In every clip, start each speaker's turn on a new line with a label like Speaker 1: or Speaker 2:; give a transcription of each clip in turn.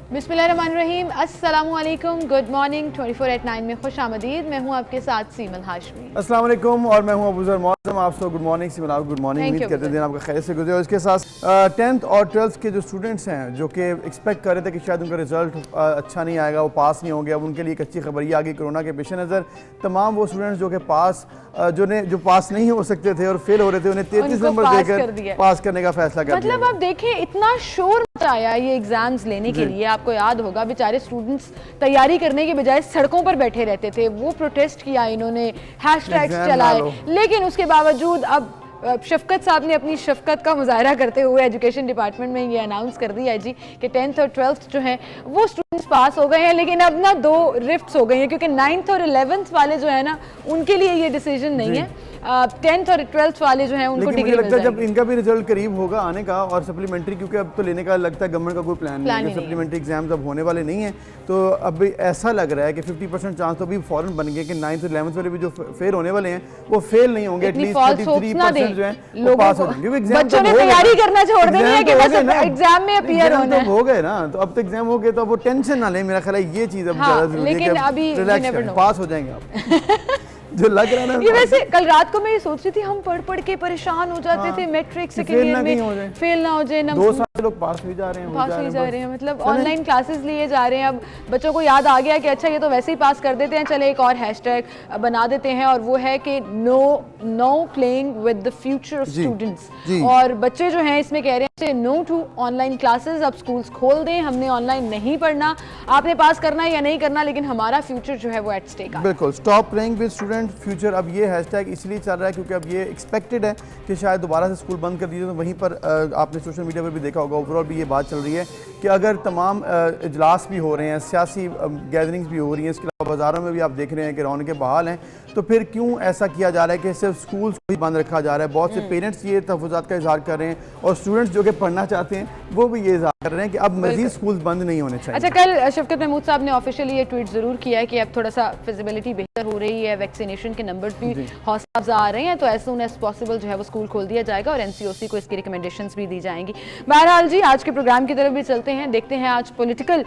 Speaker 1: बिस्मिल्लाहिर्रहमानिर्रहीम, अस्सलामुअलैकुम, good morning. 24/9 में खुश आमदीद। मैं हूँ आपके साथ सीमल हाशमी।
Speaker 2: अस्सलाम वालेकुम और मैं हूँ अबूजर मौसम। आप सब गुड मॉर्निंग। सीमल आप गुड मॉर्निंग। उम्मीद करते दिन आपका खैर से गुजरे। और इसके साथ 10th और 12th के जो स्टूडेंट्स हैं जो कि एक्सपेक्ट कर रहे थे कि शायद उनका रिजल्ट अच्छा नहीं आएगा, वो पास नहीं होंगे, अब उनके लिए एक अच्छी खबर ये आ गई कोरोना के पेश नज़र तमाम वो स्टूडेंट्स जो कि जो पास नहीं हो सकते थे और फेल हो रहे थे उन्हें 33 नंबर देकर पास करने का फैसला कर दिया।
Speaker 1: मतलब आप देखिए इतना शोर मचाया ये एग्जाम्स लेने के लिए। आपको याद होगा बेचारे स्टूडेंट्स तैयारी करने के बजाय सड़कों पर बैठे रहते थे, वो प्रोटेस्ट किया, इन्होंने हैशटैग्स चलाए, लेकिन उसके बावजूद अब शफकत साहब ने अपनी शफकत का मुजाहरा करते हुए एजुकेशन डिपार्टमेंट में ये अनाउंस कर दिया है जी कि 10th और 12th जो है वो स्टूडेंट्स पास हो गए हैं। लेकिन अब ना 2 रिफ्ट्स हो गई हैं क्योंकि 9th और 11th वाले जो है ना उनके लिए ये डिसीजन नहीं है। 10th और 12th वाले जो है उनको डिग्री मिल जाएगी।
Speaker 2: जब इनका भी रिजल्ट करीब होगा आने का और सप्लीमेंट्री, क्योंकि अब तो लेने का लगता है गवर्नमेंट का कोई प्लान नहीं है, सप्लीमेंट्री एग्जाम्स अब होने वाले नहीं है, तो अब ऐसा लग रहा है कि 50% चांस तो भी फौरन बन गए कि 9th और 11th वाले भी जो फेल होने वाले हैं वो फेल नहीं होंगे, एटलीस्ट 33% जो है वो पास हो जाएंगे।
Speaker 1: बच्चों ने तैयारी करना छोड़ देनी है कि बस एग्जाम में अपीयर होना है।
Speaker 2: हो गए ना, तो अब तो एग्जाम हो गए तो अब वो टेंशन ना ले। मेरा ख्याल है ये चीज अब ज्यादा जरूरी है कि अभी पास हो जाएंगे आप जो लग रहा है ना।
Speaker 1: ये वैसे कल रात को मैं ये सोच रही थी, हम पढ़ के परेशान हो जाते थे मैट्रिक सेकंड ईयर में, फेल ना हो जाए।
Speaker 2: 2 साल लोग पास भी जा रहे हैं,
Speaker 1: मतलब ऑनलाइन क्लासेस लिए जा रहे हैं। अब बच्चों को याद आ गया कि अच्छा ये तो वैसे ही पास कर देते हैं, चले एक और हैशटैग बना देते हैं और वो है कि know playing with the future of students. और बच्चे जो हैं इसमें कह रहे हैं नो टू ऑनलाइन क्लासेस, अब स्कूल्स खोल दें, हमने ऑनलाइन नहीं पढ़ना, आपने पास करना है या नहीं करना, लेकिन हमारा फ्यूचर जो है वो एट स्टेक है।
Speaker 2: बिल्कुल, stop playing with student future. अब ये हैशटैग इसलिए चल रहा है क्योंकि अब ये एक्सपेक्टेड है कि शायद दोबारा से स्कूल बंद कर दीजिए। तो वहीं पर आपने सोशल मीडिया पर भी देखा होगा, ओवरऑल भी ये बात चल रही है कि अगर तमाम इजलास भी हो रहे हैं, सियासी गैदरिंग्स भी हो रही हैं, इसके अलावा बाज़ारों में भी आप देख रहे हैं कि रौनकें बहाल हैं, तो फिर क्यों ऐसा किया जा रहा है कि सिर्फ स्कूल को ही बंद रखा जा रहा है। बहुत से पेरेंट्स ये तहफ़्फ़ुज़ात का इज़हार कर रहे हैं और स्टूडेंट्स जो कि पढ़ना चाहते हैं वो भी ये इज़हार कर रहे हैं कि अब मज़ीद स्कूल बंद नहीं होने चाहिए।
Speaker 1: अच्छा, कल शफकत महमूद साहब ने ऑफिशियली ये ट्वीट ज़रूर किया है कि अब थोड़ा सा फिजिबिलिटी बेहतर हो रही है, वैक्सीनेशन के नंबर भी हौसला अफजा आ रहे हैं, तो एज सून एज पॉसिबल जो है वो स्कूल खोल दिया जाएगा और NCOC को इसकी रिकमेंडेशंस भी दी जाएंगी। बहरहाल जी, आज के प्रोग्राम की तरफ भी चलते हैं, देखते हैं आज पॉलिटिकल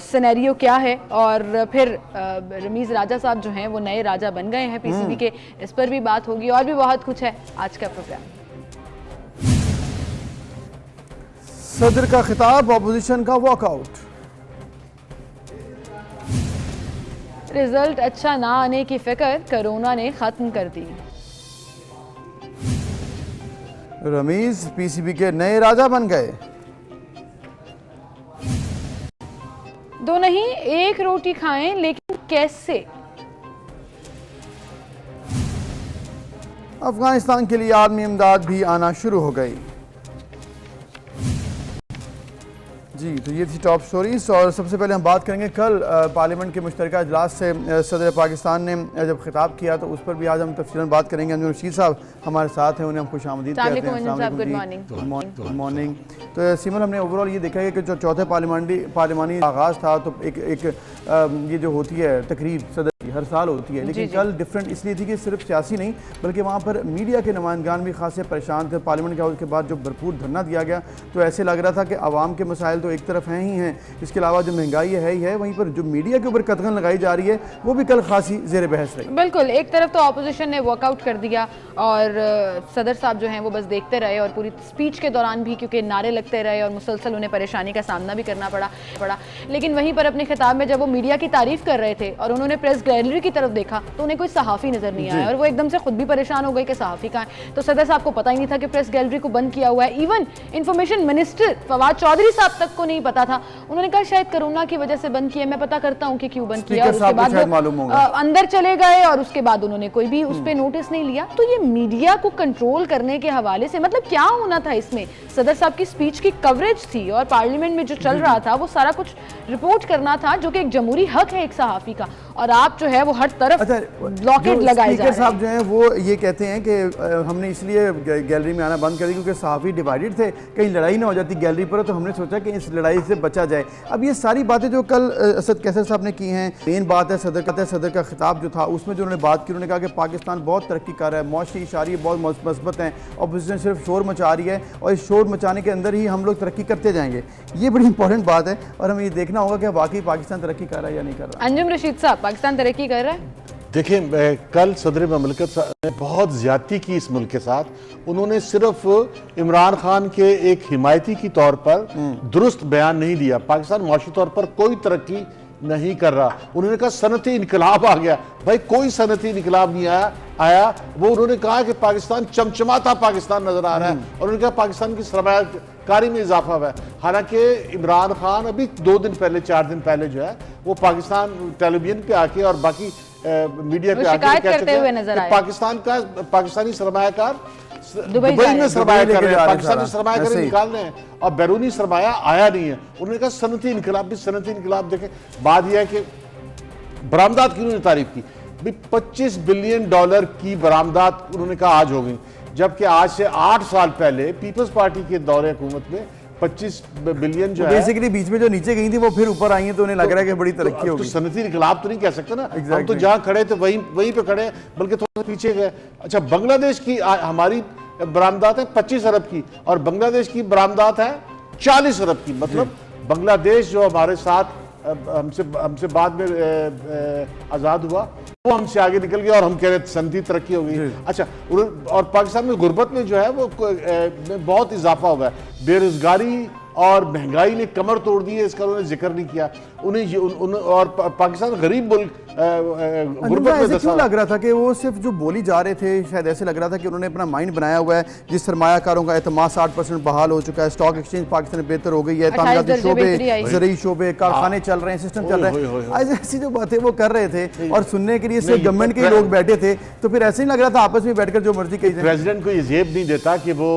Speaker 1: सिनेरियो क्या है और फिर रमीज़ राजा साहब जो हैं वो नए राजा बन गए हैं PCB के, इस पर भी बात होगी और भी बहुत कुछ है आज का प्रोग्राम।
Speaker 2: सदर का खिताब, ऑपोजिशन का वॉकआउट।
Speaker 1: रिजल्ट अच्छा ना आने की फिक्र कोरोना ने खत्म कर दी।
Speaker 2: रमीज PCB के नए राजा बन गए।
Speaker 1: 2 नहीं 1 रोटी खाएं, लेकिन कैसे?
Speaker 2: अफगानिस्तान के लिए आर्मी इमदाद भी आना शुरू हो गई। जी, तो ये थी टॉप स्टोरीज। और सबसे पहले हम बात करेंगे कल पार्लियामेंट के मुश्तरका इजलास से सदर पाकिस्तान ने जब खिताब किया तो उस पर भी आज हम तफसीलन बात करेंगे। अंजुम रशीद साहब हमारे साथ हैं, उन्हें हम खुश आमदीद कहते हैं। Good morning. तो सिमल, हमने ओवरऑल ये देखा है कि जो चौथे पार्लिमानी आगाज़ था तो एक ये जो होती है तकरीब सदर की हर साल होती है, लेकिन कल डिफरेंट इसलिए थी कि सिर्फ सियासी नहीं बल्कि वहाँ पर मीडिया के नुमाइंदगान भी खासे परेशान थे। पार्लियामेंट के हाउस के बाद जो भरपूर धरना दिया गया तो ऐसे लग रहा था कि आवाम के मसाइल तो एक तरफ हैं ही हैं, इसके अलावा जो महंगाई है ही है, वहीं पर जो मीडिया के ऊपर कतगन लगाई जा रही है वो भी कल खासी ज़ेर बहस रही।
Speaker 1: बिल्कुल, एक तरफ तो अपोजिशन ने वॉकआउट कर दिया और सदर साहब जो हैं वो बस देखते रहे और पूरी स्पीच के दौरान भी क्योंकि नारे लगते रहे और मुसलसल उन्हें परेशानी का सामना भी करना पड़ा। लेकिन वहीं पर अपने खिताब में जब वो मीडिया की तारीफ कर रहे थे और उन्होंने प्रेस गैलरी की तरफ देखा तो उन्हें कोई सहाफ़ी नजर नहीं आया और वो एकदम से खुद भी परेशान हो गए कि सहाफ़ी कहाँ है। तो सदर साहब को पता ही नहीं था कि प्रेस गैलरी को बंद किया हुआ है। Even information minister Fawad Chaudhry साहब तक को नहीं पता था। उन्होंने कहा शायद कोरोना की वजह से बंद किया, मैं पता करता हूँ कि क्यों बंद किया। और उसके बाद अंदर चले गए और उसके बाद उन्होंने कोई भी उस पर नोटिस नहीं लिया। तो ये मीडिया को कंट्रोल करने के हवाले से मतलब क्या होना था इसमें? सदर साहब की स्पीच की कवरेज थी और पार्लियामेंट में जो चल रहा था वो सारा कुछ रिपोर्ट करना था, जो कि एक जमहूरी हक है एक सहाफ़ी का। और आप जो है वो हर तरफ ब्लॉकेट लगाए जा रहे हैं।
Speaker 2: साहब जो हैं वो ये कहते हैं कि हमने इसलिए गैलरी में आना बंद कर दिया क्योंकि सहाफ़ी डिवाइडेड थे, कहीं लड़ाई ना हो जाती गैलरी पर, तो हमने सोचा कि इस लड़ाई से बचा जाए। अब ये सारी बातें जो कल असद कैसर साहब ने की हैं, मेन बात है सदर का खिताब जो था उसमें जो उन्होंने बात की, उन्होंने कहा कि पाकिस्तान बहुत तरक्की कर रहा है, मौशी इशारे बहुत मस्बत हैं, अपोजिशन सिर्फ शोर मचा रही है और इस शोर मचाने के अंदर ही हम लोग तरक्की करते जाएंगे। ये बड़ी इंपॉर्टेंट बात है और हमें ये देखना होगा कि वाकई पाकिस्तान तरक्की कर रहा है या नहीं कर रहा।
Speaker 1: अंजुम रशीद साहब, पाकिस्तान तरक्की कर रहा है?
Speaker 3: देखिए, कल सदर ममलिकत ने बहुत ज्यादती की इस मुल्क के साथ। उन्होंने सिर्फ इमरान खान के एक हिमायती की तौर पर दुरुस्त बयान नहीं दिया, पाकिस्तान मुआशी तौर पर कोई तरक्की नहीं कर रहा। उन्होंने कहा सनती इनकलाब आ गया। भाई कोई सनती इनकलाब नहीं आया। वो उन्होंने कहा कि पाकिस्तान चमचमाता पाकिस्तान नजर आ रहा है और उन्होंने कहा पाकिस्तान की सरमायाकारी में इजाफा हुआ है। हालांकि इमरान खान अभी 2 दिन पहले 4 दिन पहले जो है वो पाकिस्तान टेलीविजन पे आके और बाकी मीडिया पे आके
Speaker 1: करते हुए नजर आए
Speaker 3: पाकिस्तानी सरमायाकार दुबई में सरमाया कर रहे हैं, पाकिस्तानी सरमायाकारी निकाल रहे हैं और बैरूनी सरमाया आया नहीं है। उन्होंने कहा सनती इनकलाब। भी सनती इनकलाब देखें, बात यह है कि बरामदात की उन्होंने तारीफ की, भी $25 बिलियन की बरामदात उन्होंने कहा आज हो गई, जबकि आज से 8 साल पहले पीपल्स पार्टी के दौरे हुकूमत में 25 बिलियन जो है
Speaker 2: बेसिकली बीच में जो नीचे गई थी वो फिर ऊपर आई है, तो उन्हें लग रहा है कि बड़ी तरक्की होगी।
Speaker 3: तो सनती इनकलाब तो नहीं कह सकते ना। हम तो जहां खड़े थे वहीं पे खड़े, बल्कि थोड़ा पीछे गए। अच्छा, बांग्लादेश की हमारी बरामदात है 25 अरब की और बांग्लादेश की बरामदात है 40 अरब की। मतलब बांग्लादेश जो हमारे साथ हमसे बाद में आज़ाद हुआ वो हमसे आगे निकल गया और हम कह रहे सनती तरक्की हो गई। अच्छा, और पाकिस्तान में गुर्बत में जो है वो बहुत इजाफा हुआ है। बेरोजगारी और महंगाई ने कमर तोड़ दी है, इसका उन्होंने जिक्र नहीं किया। और पाकिस्तान गरीब मुल्क गुर्बत में
Speaker 2: ऐसे क्यों लग रहा था कि वो सिर्फ जो बोली जा रहे थे, शायद ऐसे लग रहा था कि उन्होंने अपना माइंड बनाया हुआ है, जिस सरमायाकारों का एतमाद 60% बहाल हो चुका है, स्टॉक एक्सचेंज पाकिस्तान में बेहतर हो गई है, तामीराती शोबे, ज़रूरी शोबे, कारखाने चल रहे हैं, सिस्टम चल रहा है। ऐसी जो बातें वो कर रहे थे और सुनने के लिए सिर्फ गवर्नमेंट के लोग बैठे थे, तो फिर ऐसे ही लग रहा था आपस में बैठकर जो मर्जी कही।
Speaker 3: प्रेसिडेंट को ये जेब नहीं देता कि वो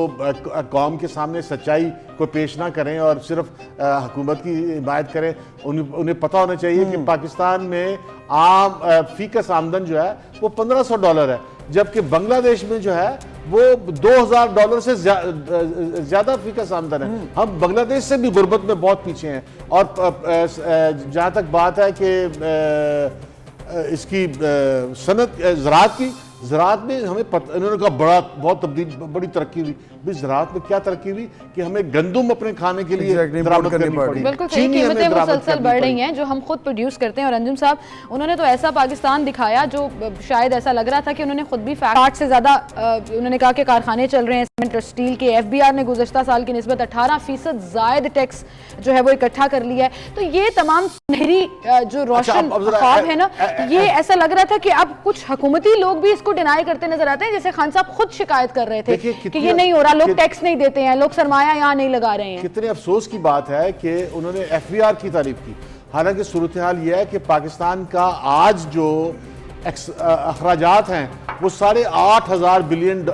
Speaker 3: कौम के सामने सच्चाई को पेश ना करें और सिर्फ हुकूमत की हिमायत करें। उन्हें पता होना चाहिए कि पाकिस्तान में आम फीकस आमदन जो है वो $1500 है, जबकि बांग्लादेश में जो है वो $2000 से ज्यादा फीकस आमदन है। हम बांग्लादेश से भी गुर्बत में बहुत पीछे हैं। और जहां तक बात है कि इसकी सनत ज़राअत में हमें इन्होंने कहा बहुत बड़ी तरक्की हुई। भी ज़राअत में क्या तरक्की हुई कि हमें गंदुम अपने खाने के लिए बरामद करनी पड़ी।
Speaker 1: बिल्कुल सही, कीमतें मुसलसल बढ़ रही हैं जो हम खुद प्रोड्यूस करते हैं। और अंजुम साहब, उन्होंने तो ऐसा पाकिस्तान दिखाया जो शायद ऐसा लग रहा था कि उन्होंने खुद भी 60 से ज़्यादा उन्होंने कहा कि कारखाने चल रहे हैं सीमेंट और स्टील के। FBR ने गुज़श्ता साल की निस्बत 18% ज़ायद टैक्स जो है वो इकट्ठा कर लिया है। तो ये तमाम सुनहरी जो रोशन ख्वाब है ना, ये ऐसा लग रहा था कि अब कुछ हुकूमती लोग भी इसको डिनाई करते नजर आते हैं। जैसे खान साहब खुद शिकायत कर रहे थे कि ये नहीं हो रहा, लोग टैक्स नहीं देते हैं, लोग सरमाया यहाँ नहीं लगा रहे हैं।
Speaker 3: कितने अफसोस की बात है कि उन्होंने FBR की तारीफ की। हालांकि सूरत हाल यह है कि पाकिस्तान का आज जो अखराजात हैं वो 8.5 बिलियन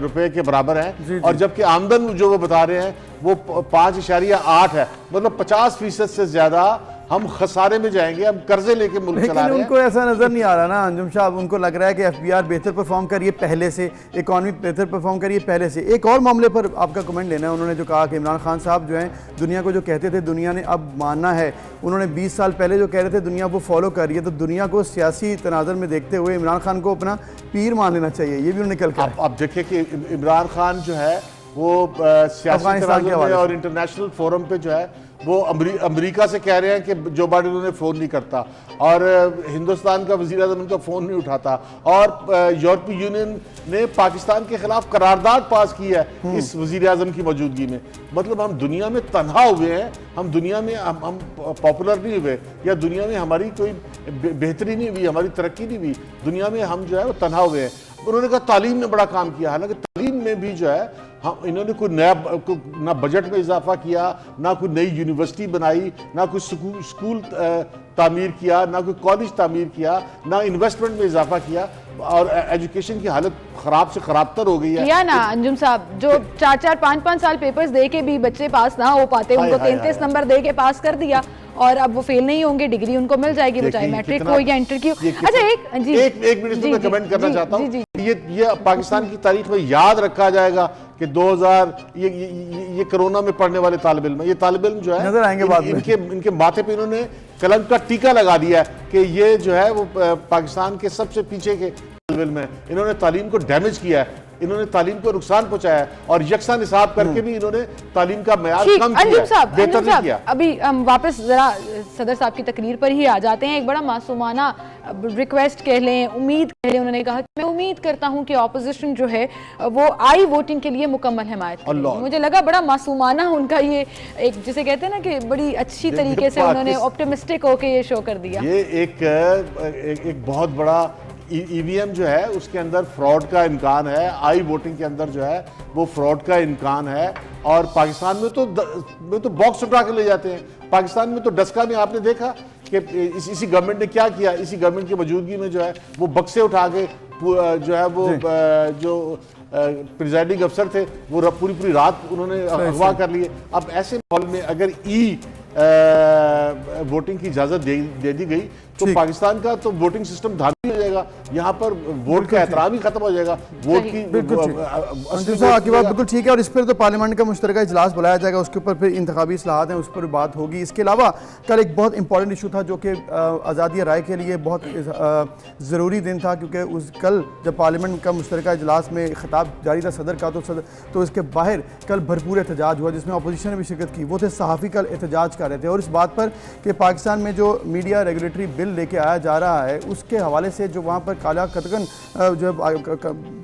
Speaker 3: रुपए के बराबर हैं और जबकि आमदन जो वो बता रहे हैं वो 5.8 है। मतलब 50% से ज्यादा हम खसारे में जाएंगे, हम कर्जे लेके मुल्क चला रहे हैं।
Speaker 2: उनको ऐसा नजर नहीं आ रहा ना अंजुम साहब, उनको लग रहा है कि FBR बेहतर परफॉर्म करिए पहले से, इकॉनमी बेहतर परफॉर्म करिए पहले से। एक और मामले पर आपका कमेंट लेना है। उन्होंने जो कहा कि इमरान खान साहब जो हैं दुनिया को जो कहते थे दुनिया ने अब मानना है, उन्होंने 20 साल पहले जो कह रहे थे दुनिया वो फॉलो कर रही है, तो दुनिया को सियासी तनाज़ुर में देखते हुए इमरान खान को अपना पीर मान लेना चाहिए। ये भी उन्होंने कल कहा।
Speaker 3: आप देखिए कि इमरान खान जो है वो सियासी तनाज़ुर में और इंटरनेशनल फोरम पे जो है वो अमेरिका से कह रहे हैं कि जो बाइडेन उन्हें फ़ोन नहीं करता और हिंदुस्तान का वज़ीर आज़म उनका फ़ोन नहीं उठाता और यूरोपीय यूनियन ने पाकिस्तान के खिलाफ करारदाद पास की है इस वज़ीर आज़म की मौजूदगी में। मतलब हम दुनिया में तन्हा हुए हैं, हम दुनिया में हम पॉपुलर नहीं हुए या दुनिया में हमारी कोई बेहतरी नहीं हुई, हमारी तरक्की नहीं हुई, दुनिया में हम जो है वो तन्हा हुए हैं। उन्होंने कहा तालीम में बड़ा काम किया, हालांकि तालीम में भी जो है हम इन्होंने कोई नया ना बजट में इजाफा किया, ना कोई नई यूनिवर्सिटी बनाई, ना कोई स्कूल तामीर किया, ना कोई कॉलेज तामीर किया, ना इन्वेस्टमेंट में इजाफा किया, और एजुकेशन की हालत खराब से खराबतर हो गई है।
Speaker 1: किया ना अंजुम साहब, जो 4-4 5-5 साल पेपर्स दे के भी बच्चे पास ना हो पाते, उनको 33 नंबर दे के पास कर दिया, और अब वो फेल नहीं होंगे, डिग्री उनको मिल जाएगी, वो चाहे मैट्रिक हो या इंटर की हो। अच्छा
Speaker 3: एक मिनट में कमेंट करना चाहता हूँ, ये पाकिस्तान की तारीख में याद रखा जाएगा कि 2000 ये कोरोना में पढ़ने वाले तालिब इल्म, ये तालिब इल्म जो है
Speaker 2: नजर आएंगे बाद में।
Speaker 3: इनके माथे पे इन्होंने कलंक का टीका लगा दिया है कि ये जो है वो पाकिस्तान के सबसे पीछे के तालिब इल्म है। इन्होंने तालीम को डैमेज किया है, इन्होंने तालीम को नुकसान पहुंचाया है, और यकसा निसाब करके भी इन्होंने तालीम का मेयार कम किया, बेहतर नहीं किया।
Speaker 1: अभी हम वापस जरा सदर साहब की तकरीर पर ही आ जाते हैं। एक बड़ा मासूमाना रिक्वेस्ट कह लें, उम्मीद कह लें, उन्होंने कहा कि मैं उम्मीद करता हूं कि ऑपोजिशन जो है वो आई वोटिंग के लिए मुकम्मल हिमायत करेगी। मुझे लगा बड़ा मासूमाना उनका ये, एक जिसे कहते हैं ना कि बड़ी अच्छी तरीके से उन्होंने ऑप्टिमिस्टिक होकर ये शो कर दिया।
Speaker 3: ये एक बहुत बड़ा ईवीएम जो है उसके अंदर फ्रॉड का इम्कान है, आई वोटिंग के अंदर जो है वो फ्रॉड का इम्कान है, और पाकिस्तान में तो बॉक्स उठा के ले जाते हैं। पाकिस्तान में तो डस्का में आपने देखा कि इसी गवर्नमेंट ने क्या किया, इसी गवर्नमेंट की मौजूदगी में जो है वो बक्से उठा के जो है वो जो प्रिजाइडिंग अफसर थे वो पूरी रात उन्होंने अगवा कर लिए। अब ऐसे माहौल में अगर वोटिंग की इजाजत दे दी गई तो पाकिस्तान का तो वोटिंग सिस्टम धामी हो जाएगा, यहाँ पर वोट का एहतराम ही खत्म हो जाएगा। वोट की
Speaker 2: आपकी बात बिल्कुल ठीक है, और इस पर तो पार्लियामेंट का मुश्तरका इजलास बुलाया जाएगा, उसके ऊपर फिर इंतखाबी इस्लाहात हैं, उस पर बात होगी। इसके अलावा कल एक बहुत इंपॉर्टेंट इशू था जो कि आज़ादी राय के लिए बहुत ज़रूरी दिन था, क्योंकि कल जब पार्लियामेंट का मुश्तरका इजलास में खिताब जारी था सदर का, तो इसके बाहर कल भरपूर एहतजाज हुआ जिसमें अपोजिशन ने भी शिरकत की। वो थे सहाफ़ी कल एहतजाज कर रहे थे, और इस बात पर कि पाकिस्तान में जो मीडिया रेगुलेटरी बिल लेके आया जा रहा है उसके हवाले से जो वहाँ पर काला कतकन जो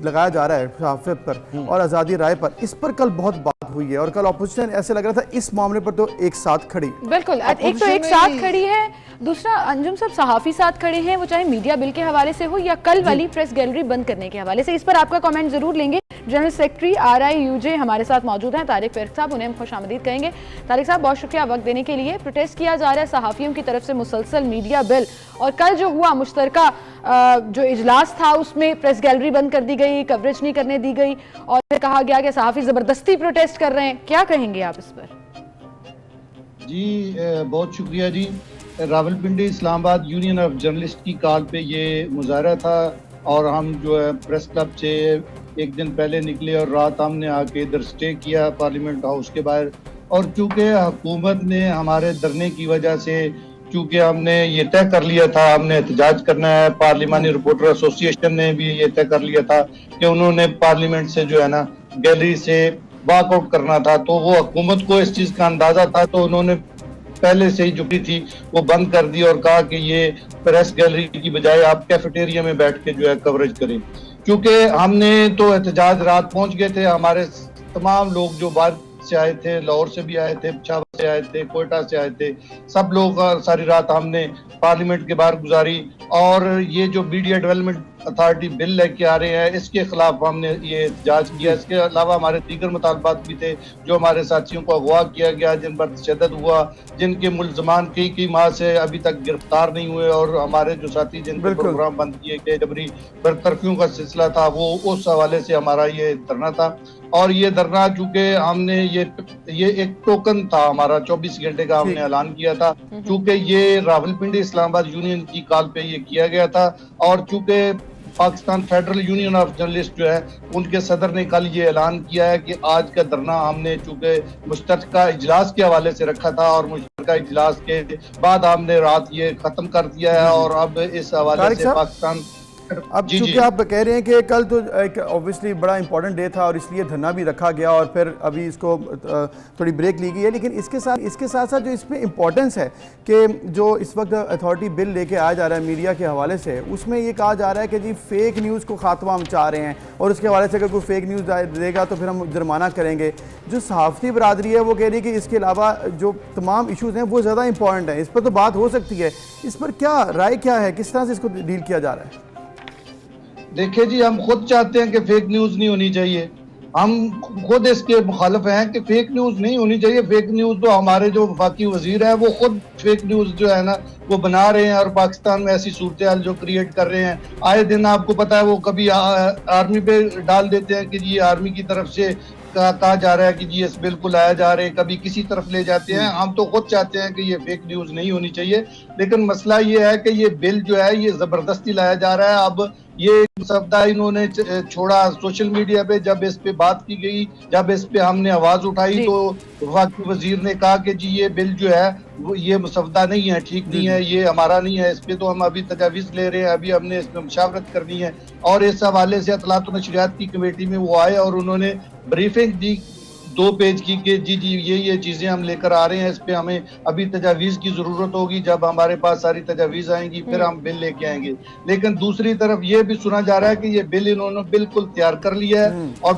Speaker 2: लगाया जा रहा है सहाफ़त पर और आज़ादी राय पर, इस पर कल बहुत बात हुई है, और कल अपोजिशन ऐसे लग रहा था इस मामले पर तो एक साथ खड़ी,
Speaker 1: बिल्कुल एक तो एक साथ खड़ी है, दूसरा अंजुम साहब सहाफ़ी साथ खड़े हैं, वो चाहे मीडिया बिल के हवाले से हो या कल वाली प्रेस गैलरी बंद करने के हवाले से। इस पर आपका कमेंट जरूर लेंगे। जनरल सेक्रेटरी RIUJ हमारे साथ मौजूद हैं, तारिक फ़ैज़ साहब, उन्हें हम खुशामदीद कहेंगे। तारिक साहब बहुत शुक्रिया वक्त देने के लिए। प्रोटेस्ट किया जा रहा है सहाफ़ियों की तरफ से मुसलसल मीडिया बिल, और कल जो हुआ मुश्तरका जो इजलास था उसमें प्रेस गैलरी बंद कर दी गई, कवरेज नहीं करने दी गई, और फिर कहा गया कि सहाफ़ी ज़बरदस्ती प्रोटेस्ट कर रहे हैं। क्या कहेंगे आप इस पर?
Speaker 4: जी बहुत शुक्रिया जी। Rawalpindi Islamabad union of journalist की कॉल पे ये मुजाहरा था, और हम जो है प्रेस क्लब से एक दिन पहले निकले और रात हमने आके इधर स्टे किया पार्लियामेंट हाउस के बाहर। और चूँकि हुकूमत ने हमारे धरने की वजह से, चूँकि हमने ये तय कर लिया था हमने एहतजाज करना है, पार्लिमानी रिपोर्टर एसोसिएशन ने भी ये तय कर लिया था कि उन्होंने पार्लियामेंट से जो है ना गैलरी से वॉकआउट करना था, तो वो हुकूमत को इस चीज़ का अंदाज़ा था, तो उन्होंने पहले से ही जो भी थी वो बंद कर दी और कहा कि ये प्रेस गैलरी की बजाय आप कैफेटेरिया में बैठ के जो है कवरेज करें। क्योंकि हमने तो एहतजाज रात पहुंच गए थे, हमारे तमाम लोग जो बाहर से आए थे, लाहौर से भी आए थे, पेशावर से आए थे, कोयटा से आए थे, सब लोग सारी रात हमने पार्लियामेंट के बाहर गुजारी। और ये जो मीडिया डेवलपमेंट अथॉरिटी बिल लेके आ रहे हैं इसके खिलाफ हमने ये एहतजाज किया। इसके अलावा हमारे दीगर मुतालबात भी थे, जो हमारे साथियों को अगवा किया गया, जिन पर तशद्दुद हुआ, जिनके मुल्ज़मान कई माह से अभी तक गिरफ्तार नहीं हुए, और हमारे जो साथी जिनके प्रोग्राम बंद किए गए, जबरी बरतरफियों का सिलसिला था, वो उस हवाले से हमारा ये धरना था। और ये धरना चूँकि हमने ये एक टोकन था हमारा, 24 घंटे का हमने ऐलान किया था, चूँकि ये रावलपिंडी इस्लामाबाद यूनियन की कॉल पे ये किया गया था। और चूँकि Pakistan federal union of journalist जो है उनके सदर ने कल ये ऐलान किया है कि आज का धरना हमने चूँकि मुश्तरका इजलास के हवाले से रखा था, और मुश्तरका इजलास के बाद हमने रात ये खत्म कर दिया है, और अब इस हवाले से पाकिस्तान
Speaker 2: अब चूंकि आप कह रहे हैं कि कल तो एक ऑब्वियसली बड़ा इंपॉर्टेंट डे था और इसलिए धरना भी रखा गया और फिर अभी इसको थोड़ी ब्रेक ली गई है, लेकिन इसके साथ साथ जो इसमें इम्पोर्टेंस है कि जो इस वक्त अथॉरिटी बिल लेके आया जा रहा है मीडिया के हवाले से, उसमें ये कहा जा रहा है कि जी फेक न्यूज़ को खात्मा हम चाह रहे हैं और उसके हवाले से अगर कोई फेक न्यूज़ देगा तो फिर हम जुर्माना करेंगे। जो सहाफ़ती बरादरी है वो कह रही है कि इसके अलावा जो तमाम इशूज़ हैं वो ज़्यादा इंपॉर्टेंट हैं, इस पर तो बात हो सकती है। इस पर क्या राय क्या है, किस तरह से इसको डील किया जा रहा है?
Speaker 4: देखिए जी, हम खुद चाहते हैं कि फेक न्यूज़ नहीं होनी चाहिए, हम खुद इसके मुखालिफ हैं कि फेक न्यूज नहीं होनी चाहिए। फेक न्यूज तो हमारे जो वफाकी वजीर है वो खुद फेक न्यूज जो है ना वो बना रहे हैं और पाकिस्तान में ऐसी सूरत हाल जो क्रिएट कर रहे हैं। आए दिन आपको पता है वो कभी आर्मी पे डाल देते हैं कि ये आर्मी की तरफ से कहा जा रहा है कि जी इस बिल को लाया जा रहा है, कभी किसी तरफ ले जाते हैं। हम तो खुद चाहते हैं कि ये फेक न्यूज नहीं होनी चाहिए, लेकिन मसला ये है कि ये बिल जो है ये जबरदस्ती लाया जा रहा है। अब ये सप्ताह इन्होंने छोड़ा सोशल मीडिया पे, जब इस पे बात की गई, जब इस पे हमने आवाज उठाई तो वफाकी वजीर ने कहा कि जी ये बिल जो है वो ये मुसवदा नहीं है, ठीक नहीं है, ये हमारा नहीं है, इस पे तो हम अभी तजावीज ले रहे हैं, अभी हमने इसमें मुशावरत करनी है। और इस हवाले से इत्तलात व नशरियात की कमेटी में वो आए और उन्होंने ब्रीफिंग दी 2 पेज की कि जी ये चीजें हम लेकर आ रहे हैं, इस पे हमें अभी तजावीज की जरूरत होगी, जब हमारे पास सारी तजावीज आएंगी फिर हम बिल लेके आएंगे। लेकिन दूसरी तरफ ये भी सुना जा रहा है कि ये बिल इन्होंने बिल्कुल तैयार कर लिया है और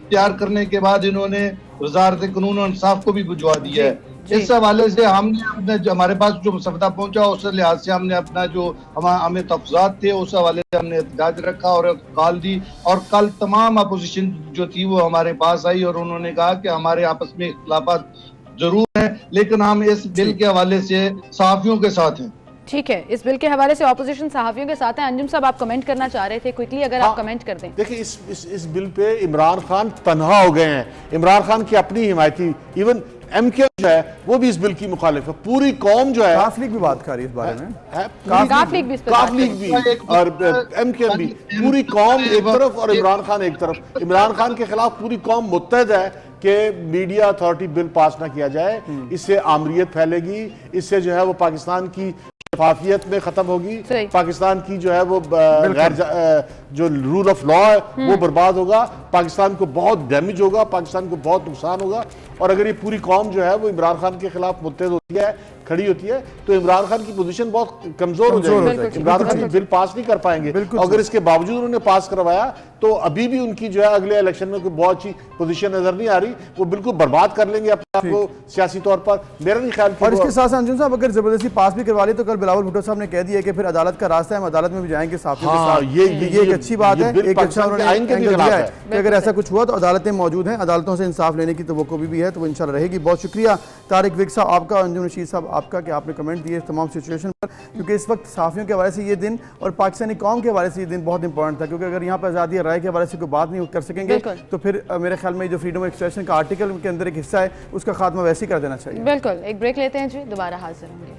Speaker 4: तैयार करने के बाद इन्होंने वजारत कानून और इंसाफ को भी भिजवा दिया है। इस हवाले से हमने अपने हमारे पास जो मसवदा पहुंचा उस लिहाज से हमने अपना जो हमें तफजात थे उस हवाले से हमने एहतजाज रखा और कॉल दी। और कल तमाम अपोजिशन जो थी वो हमारे पास आई और उन्होंने कहा कि हमारे आपस में इख्तिलाफात जरूर हैं, लेकिन हम इस बिल के हवाले से सहाफियों के साथ हैं।
Speaker 1: ठीक है, इस बिल के हवाले से ऑपोजिशन सहाफियों के साथ हैं। अंजुम साहब आप कमेंट करना चाह रहे थे, क्विकली अगर आप कमेंट कर दें।
Speaker 3: देखिए इस बिल पे इमरान खान तन्हा हो गए हैं। इमरान खान की अपनी हिमायती, इवन एमके जो है वो भी इस बिल की मुखालिफ है। पूरी कौम जो है,
Speaker 2: काफ लीग भी बात कर रही है इस बारे में,
Speaker 1: काफ लीग भी
Speaker 3: और एमके भी, पूरी कौम एक तरफ और इमरान खान एक तरफ। इमरान खान के खिलाफ पूरी कौम मुत्तहद है कि मीडिया अथॉरिटी बिल पास ना किया जाए, इससे आमरीत फैलेगी, इससे जो है वो पाकिस्तान की शफाफियत में खत्म होगी, पाकिस्तान की जो है वो जो रूल ऑफ लॉ है वो बर्बाद होगा, पाकिस्तान को बहुत डैमेज होगा, पाकिस्तान को बहुत नुकसान होगा। और अगर ये पूरी कौम जो है वो इमरान खान के खिलाफ मुत्तहद होती है, खड़ी होती है, तो इमरान खान की पोजीशन बहुत कमजोर हो जाएगी। इमरान खान बिल पास नहीं कर पाएंगे। अगर इसके बावजूद उन्होंने पास करवाया तो अभी भी उनकी जो है अगले इलेक्शन में कोई बहुत अच्छी पोजीशन नजर नहीं आ रही, वो बिल्कुल बर्बाद कर लेंगे अपने आप को सियासी तौर पर, मेरा नहीं ख्याल।
Speaker 2: और इसके साथ अंजुम साहब अगर जबरदस्ती पास भी करवा ली तो कल बिलावल भुट्टो साहब ने कह दिया कि फिर अदालत का रास्ता है, हम अदालत में भी जाएंगे साफियों के साथ। ये एक अच्छी बात है, एक अच्छा उन्होंने एंगल दिया है कि अगर ऐसा कुछ हुआ तो अदालतें मौजूद हैं, अदालतों से इंसाफ लेने की तवक्को भी है, तो वो इंशाल्लाह रहेगी। बहुत शुक्रिया तारिक विक साहब आपका, अंजुम रशीद साहब आपका कि आपने कमेंट दिए तमाम सिचुएशन पर, क्योंकि इस वक्त सहाफ़ियों के हवाले से ये दिन और पाकिस्तानी कौम के हवाले से ये दिन बहुत इंपॉर्टेंट था, क्योंकि अगर यहाँ पर आज़ादी राय के हवाले से कोई बात नहीं कर सकेंगे तो फिर मेरे ख्याल में जो फ्रीडम ऑफ एक्सप्रेशन का आर्टिकल के अंदर एक हिस्सा है उसका खात्मा वैसे ही कर देना चाहिए।
Speaker 1: बिल्कुल, एक ब्रेक लेते हैं जी, दोबारा हाजिर होंगे।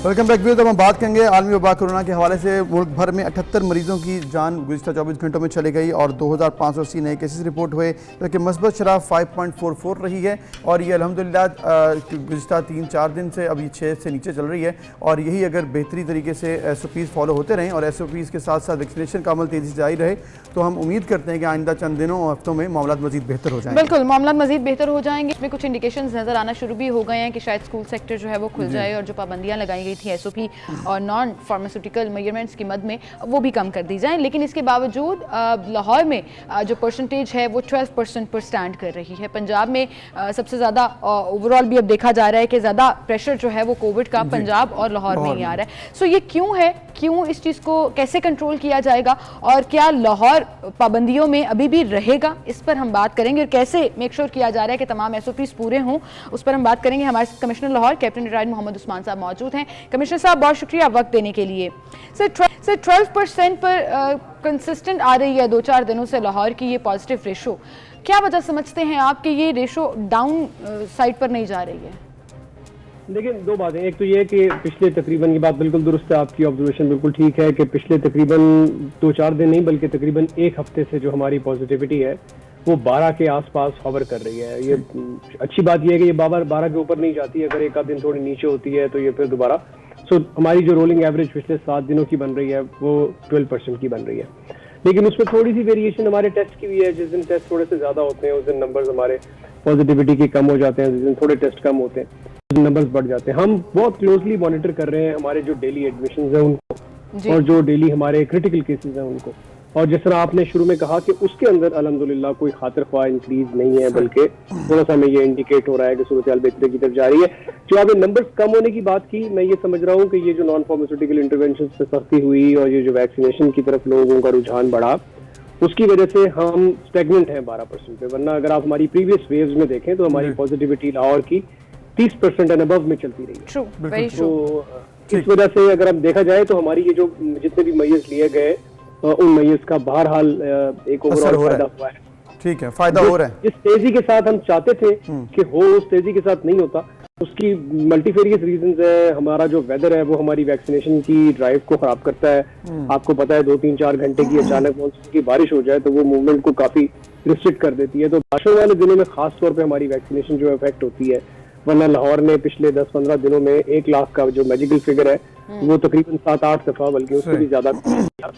Speaker 2: Welcome back viewers. अब हम बात करेंगे आलमी वबा कोरोना के हवाले से। मुल्क भर में 78 मरीजों की जान गुज़िश्ता 24 घंटों में चली गई और 2580 नए केसेस रिपोर्ट हुए, जबकि मस्बत शरह 5.44 रही है और ये अल्हम्दुलिल्लाह गुज़िश्ता 3-4 दिन से अभी 6 से नीचे चल रही है। और यही अगर बेहतरी तरीके से SOPs फॉलो होते रहें और SOPs के साथ साथ वैक्सीनेशन का अमल तेज़ी से जारी रहे तो हम उम्मीद करते हैं कि आइंदा चंद दिनों और हफ्तों में मामला मज़ीद बेहतर हो जाएंगे।
Speaker 1: बिल्कुल, मामला मज़ीद बेहतर हो जाएंगे। इसमें कुछ इंडिकेशंस नज़र आना शुरू भी हो गए हैं कि शायद स्कूल सेक्टर जो है वो खुल जाए और जो पाबंदियाँ लगाई गई थी SOP और नॉन फार्मास्यूटिकल मेजरमेंट्स की मद में वो भी कम कर दी जाएं। लेकिन इसके बावजूद लाहौर में जो परसेंटेज है वो 12% पर स्टैंड कर रही है। पंजाब में सबसे ज़्यादा ओवरऑल भी अब देखा जा रहा है कि ज़्यादा प्रेशर जो है वो कोविड का पंजाब और लाहौर में ही आ रहा है। सो ये क्यों है, क्यों इस चीज़ को कैसे कंट्रोल किया जाएगा और क्या लाहौर पाबंदियों में अभी भी रहेगा, इस पर हम बात करेंगे। और कैसे मेक श्योर किया जा रहा है कि तमाम SOPs पूरे हों, उस पर हम बात करेंगे। हमारे commissioner Lahore captain retired Mohammad Usman साहब मौजूद हैं। कमिश्नर साहब बहुत शुक्रिया वक्त देने के लिए। सर 12% पर कंसिस्टेंट आ रही है 2-4 दिनों से लाहौर की ये पॉजिटिव रेशो, क्या वजह समझते हैं आप कि ये रेशो डाउन साइड पर नहीं जा रही है?
Speaker 5: देखिए, दो बातें। एक तो ये कि पिछले तकरीबन, ये बात बिल्कुल दुरुस्त है, आपकी ऑब्जर्वेशन बिल्कुल ठीक है कि पिछले तकरीबन 2-4 दिन नहीं बल्कि तकरीबन एक हफ्ते से जो हमारी पॉजिटिविटी है वो 12 के आसपास हवर कर रही है। ये अच्छी बात यह है कि ये 12 के ऊपर नहीं जाती है। अगर एक आध दिन थोड़ी नीचे होती है तो ये फिर दोबारा हमारी जो रोलिंग एवरेज पिछले 7 दिनों की बन रही है वो 12% की बन रही है। लेकिन उसमें थोड़ी सी वेरिएशन हमारे टेस्ट की भी है। जिस दिन टेस्ट थोड़े से ज्यादा होते हैं उस दिन नंबर्स हमारे पॉजिटिविटी के कम हो जाते हैं, जिस दिन थोड़े टेस्ट कम होते हैं उस दिन नंबर्स बढ़ जाते हैं। हम बहुत क्लोजली मॉनिटर कर रहे हैं हमारे जो डेली एडमिशंस हैं उनको और जो डेली हमारे क्रिटिकल केसेस हैं उनको। और जिस तरह आपने शुरू में कहा कि उसके अंदर अल्हम्दुलिल्लाह कोई खातिर ख्वाह इंक्रीज नहीं है, बल्कि थोड़ा सा हमें ये इंडिकेट हो रहा है कि सूरत हाल बेहतरी की तरफ जा रही है। जो आपने नंबर्स कम होने की बात की, मैं ये समझ रहा हूँ कि ये जो नॉन फार्मास्यूटिकल इंटरवेंशन पे सख्ती हुई और ये जो वैक्सीनेशन की तरफ लोगों का रुझान बढ़ा, उसकी वजह से हम स्टेगनेंट हैं 12% पे। वरना अगर आप हमारी प्रीवियस वेव्स में देखें तो हमारी पॉजिटिविटी लाहौर की 30% एंड अबव में चलती रही है।
Speaker 1: True, very true.
Speaker 5: तो इस वजह से अगर हम देखा जाए तो हमारी ये जो जितने भी मय्यज लिए गए उन मय्यज का बहरहाल एक ओवरऑल फायदा हुआ है।
Speaker 2: ठीक है, फायदा हो रहा है।
Speaker 5: जिस तेजी के साथ हम चाहते थे कि हो, उस तेजी के साथ नहीं होता। उसकी मल्टीफेरियस रीजंस है। हमारा जो वेदर है वो हमारी वैक्सीनेशन की ड्राइव को खराब करता है। आपको पता है 2-3-4 घंटे की अचानक मॉनसून की बारिश हो जाए तो वो मूवमेंट को काफी रिस्ट्रिक्ट कर देती है। तो बारिशों वाले दिनों में खास तौर पे हमारी वैक्सीनेशन जो इफेक्ट होती है। वरना लाहौर ने पिछले 10-15 दिनों में 1 लाख का जो मैजिकल फिगर है वो तकरीबन 7-8 दफा, बल्कि उससे भी ज्यादा किया।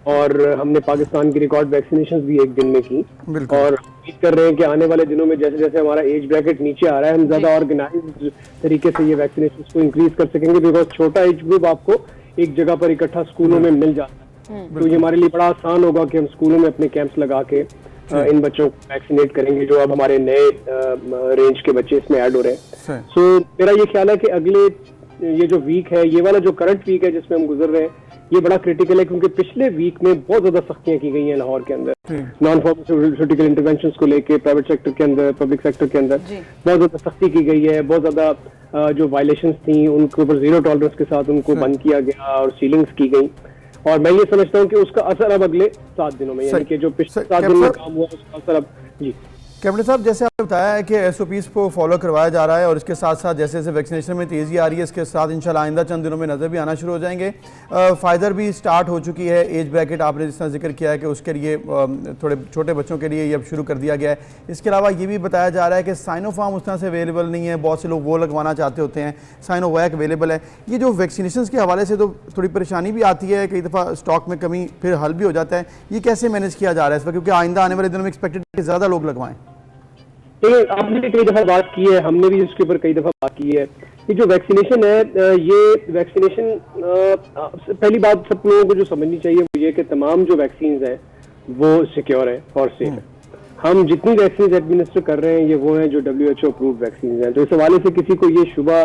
Speaker 5: और हमने पाकिस्तान की रिकॉर्ड वैक्सीनेशन भी एक दिन में की। और उम्मीद कर रहे हैं कि आने वाले दिनों में जैसे जैसे हमारा एज ब्रैकेट नीचे आ रहा है, हम ज्यादा ऑर्गेनाइज्ड तरीके से ये वैक्सीनेशन को इंक्रीज कर सकेंगे। बिकॉज छोटा एज ग्रुप आपको एक जगह पर इकट्ठा स्कूलों में मिल जाता है, तो ये हमारे लिए बड़ा आसान होगा कि हम स्कूलों में अपने कैंप्स लगा के इन बच्चों को वैक्सीनेट करेंगे, जो अब हमारे नए रेंज के बच्चे इसमें ऐड हो रहे हैं। सो मेरा ये ख्याल है कि अगले ये जो वीक है, ये वाला जो करंट वीक है जिसमें हम गुजर रहे हैं, ये बड़ा क्रिटिकल है। क्योंकि पिछले वीक में बहुत ज्यादा सख्तियां की गई हैं लाहौर के अंदर नॉन फार्मास्यूटिकल इंटरवेंशन को लेके, प्राइवेट सेक्टर के अंदर, पब्लिक सेक्टर के अंदर बहुत ज्यादा सख्ती की गई है। बहुत ज्यादा जो वायलेशंस थी उनके ऊपर 0 टॉलरेंस के साथ उनको बंद किया गया और सीलिंग्स की गई। और मैं ये समझता हूँ कि उसका असर अब अगले 7 दिनों में, यानी कि जो पिछले 7 दिन में काम हुआ उसका असर अब जी।
Speaker 2: कैप्टन साहब, जैसे आपने बताया है कि SOPs को फॉलो करवाया जा रहा है और इसके साथ साथ जैसे जैसे वैक्सीनेशन में तेज़ी आ रही है, इसके साथ इंशाल्लाह आइंदा चंद दिनों में नज़र भी आना शुरू हो जाएंगे। फाइज़र भी स्टार्ट हो चुकी है। एज ब्रैकेट आपने जिस तरह जिक्र किया है कि उसके लिए थोड़े छोटे बच्चों के लिए ये अब शुरू कर दिया गया है। इसके अलावा ये भी बताया जा रहा है कि साइनोफार्म उस तरह से अवेलेबल नहीं है। बहुत से लोग वो लगवाना चाहते होते हैं, साइनोवैक अवेलेबल है। ये जो वैक्सीनेशन के हवाले से तो थोड़ी परेशानी भी आती है, कई दफ़ा स्टॉक में कमी फिर हल भी हो जाता है। ये कैसे मैनेज किया जा रहा है इस वक्त, क्योंकि आइंदा आने वाले दिनों में एक्सपेक्टेड है कि ज़्यादा लोग लगवाएं?
Speaker 5: आपने भी कई दफा बात की है, हमने भी इसके ऊपर कई दफा बात की है। ये जो वैक्सीनेशन है, ये वैक्सीनेशन पहली बात सब लोगों को जो समझनी चाहिए वो ये कि तमाम जो वैक्सीन हैं वो सिक्योर है और सेफ है। हम जितनी वैक्सीन एडमिनिस्टर कर रहे हैं ये वो हैं जो WHO अप्रूव्ड वैक्सीन हैं। तो इस हवाले से किसी को ये शुबा